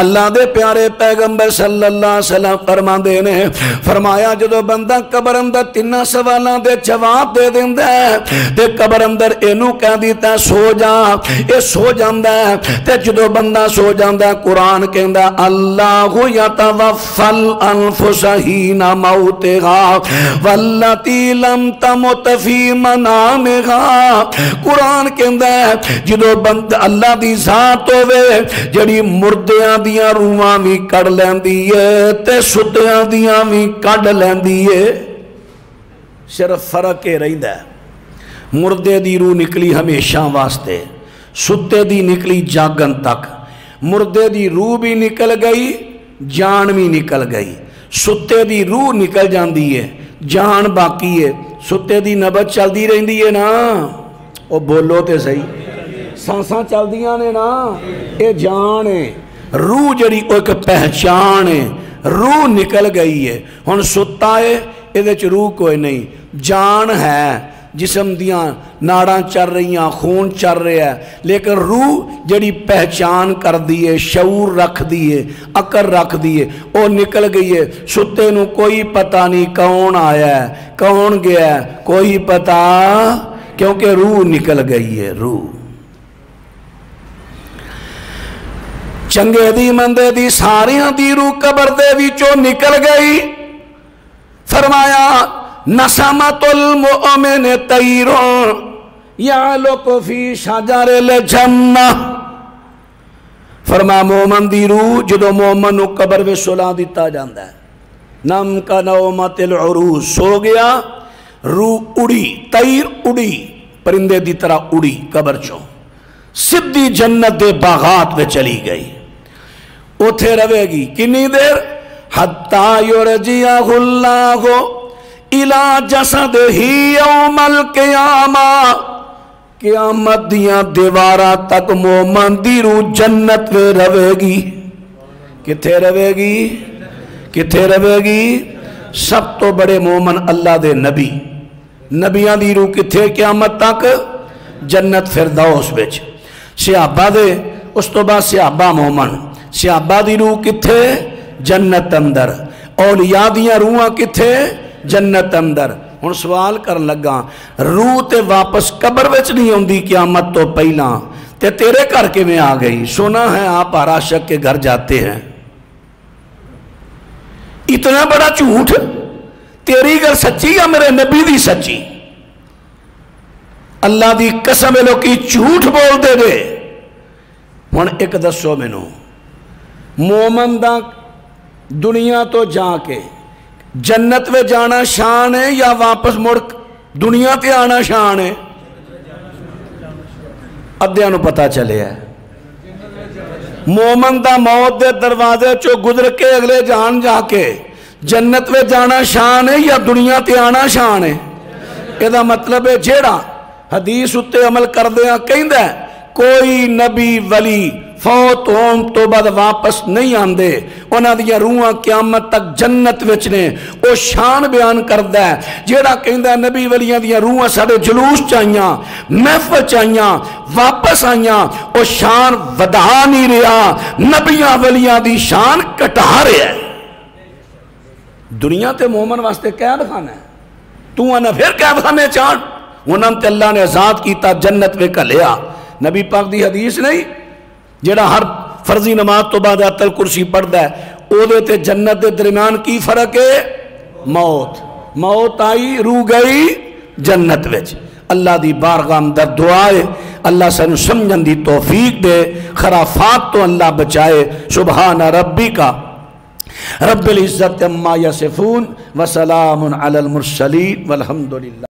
اللہ دے پیارے پیغمبر صلی اللہ علیہ وسلم فرماندے نے، فرمایا جدو بندہ قبر اندر 3 سوالاں دے جواب دے دیندہ ہے تے قبر اندر اینو کہہ دیتا ہے سو جا، اے سو جاندہ ہے تے جدو بندہ سو جاندہ ہے قرآن کہندہ اللہ یتوفل انفس حین موتہا واللتی لم تمت فی منامہا۔ قرآن کہندہ ہے جدو بندہ اللہ دی ذات ہوئے جڑی مردیاں دیاں روحاں بھی کڑ لیندی ہے تے ستیاں دیاں بھی کڑ لیندی ہے۔ صرف فرق یہ رہندا ہے، مردے دی روح نکلی ہمیشہ واسطے، ستے دی نکلی جاگن تک۔ مردے دی روح بھی نکل گئی، جان بھی نکل گئی، ستے دی روح نکل جاندی ہے، جان باقی ہے۔ ستے دی نبض چلدی رہندی ہے نا، او بولو تے صحیح، سانساں چلدیاں نے نا، اے جان ہے۔ روح جڑی ایک پہچان ہے، روح نکل گئی ہے، ہن ستا ہے ادھے چ روح کوئی نہیں، جان ہے، جسم دیاں ناڑاں چل رہی ہیں، خون چل رہا ہے، لیکن روح جڑی پہچان کر دیئے، شعور رکھ دیئے، عقل رکھ دیئے، وہ نکل گئی ہے۔ ستے نو کوئی پتہ نہیں کون آیا ہے کون گیا ہے، کوئی پتہ، کیونکہ روح نکل گئی ہے۔ روح چنگے دی مندے دی ساریاں دی روح قبر دے وچوں نکل گئی۔ فرمایا نسمۃ المؤمن طیر یعلق فی شجر الجنہ۔ فرما مومن دی روح جدو مومن نو قبر میں سلا دیتا جاندہ ہے، نم کا نومت العروس، سو گیا، روح اڑی، طیر اڑی، پرندے دی طرح اڑی قبر چوں، سدھی جنت دے باغات میں چلی گئی۔ اتھے روے گی کنی دیر؟ حتیٰ یرجیہ اللہ الى جسدہ یوم القیامہ، قیامت دیاں دیوارہ تک مومن دی روح جنت میں روے گی۔ کتھے روے گی؟ کتھے روے گی؟ سب تو بڑے مومن اللہ دے نبی، نبیاں دی روح کتھے قیامت تک؟ جنت فردوس وچ۔ صحابہ دے اس تو بعد صحابہ مومن، صحابہ دی روح کتھے؟ جنت اندر۔ اولیاء دیاں روحاں کتھے؟ جنت اندر۔ ہن سوال کر لگا، روح تے واپس قبر وچ نہیں ہوندی قیامت تو پہلا تے تیرے گھر کے میں آ گئی؟ سنا ہے آپ عاشق کے گھر جاتے ہیں، اتنا بڑا جھوٹ؟ تیری گل سچی یا میرے نبی دی سچی؟ اللہ دی قسم لوکی جھوٹ بول دے دے۔ ہن ایک دسو مینوں، مومن دا دنیا تو جا کے جنت میں جانا شان ہے یا واپس مڑ دنیا تے آنا شان ہے؟ ادھیاں نو پتہ چلے ہے مومن دا موت دے دروازے چو گزر کے اگلے جان جا کے جنت میں جانا شان ہے یا دنیا تے آنا شان ہے؟ یہ مطلب ہے جیڑا حدیث اتے عمل کر دیا کہندہ ہے کوئی نبی ولی فوت ہون تو بعد واپس نہیں آندے، انہاں دیا روحاں قیامت تک جنت وچ نے۔ او شان بیان کردہ ہے جیڑا کہندہ ہے نبی ولیاں دیا روحاں سارے جلوس چاہیاں، محفل چاہیاں، واپس آئیاں، او شان ودا نہیں رہا، نبیاں ولیاں دی شان کٹا رہا ہے۔ دنیا تے مومن واسطے قید خانہ ہے، تو انہاں پھر قید خانے چاہن، انہاں تے اللہ نے آزاد کیتا جنت میں کلیا۔ نبی پاک دی حدیث نہیں جیڑا ہر فرضی نماز تو بعد آیت الکرسی پڑھدا ہے، او دے تے جنت دے درمیان کی فرق ہے؟ موت۔ موت آئی، روح گئی جنت وچ۔ اللہ دی بارگاہ اندر دعائے اللہ سانو سمجھن دی توفیق دے، خرافات تو اللہ بچائے۔ سبحان ربک رب العزت عما یصفون وسلام علی المرسلین والحمدللہ۔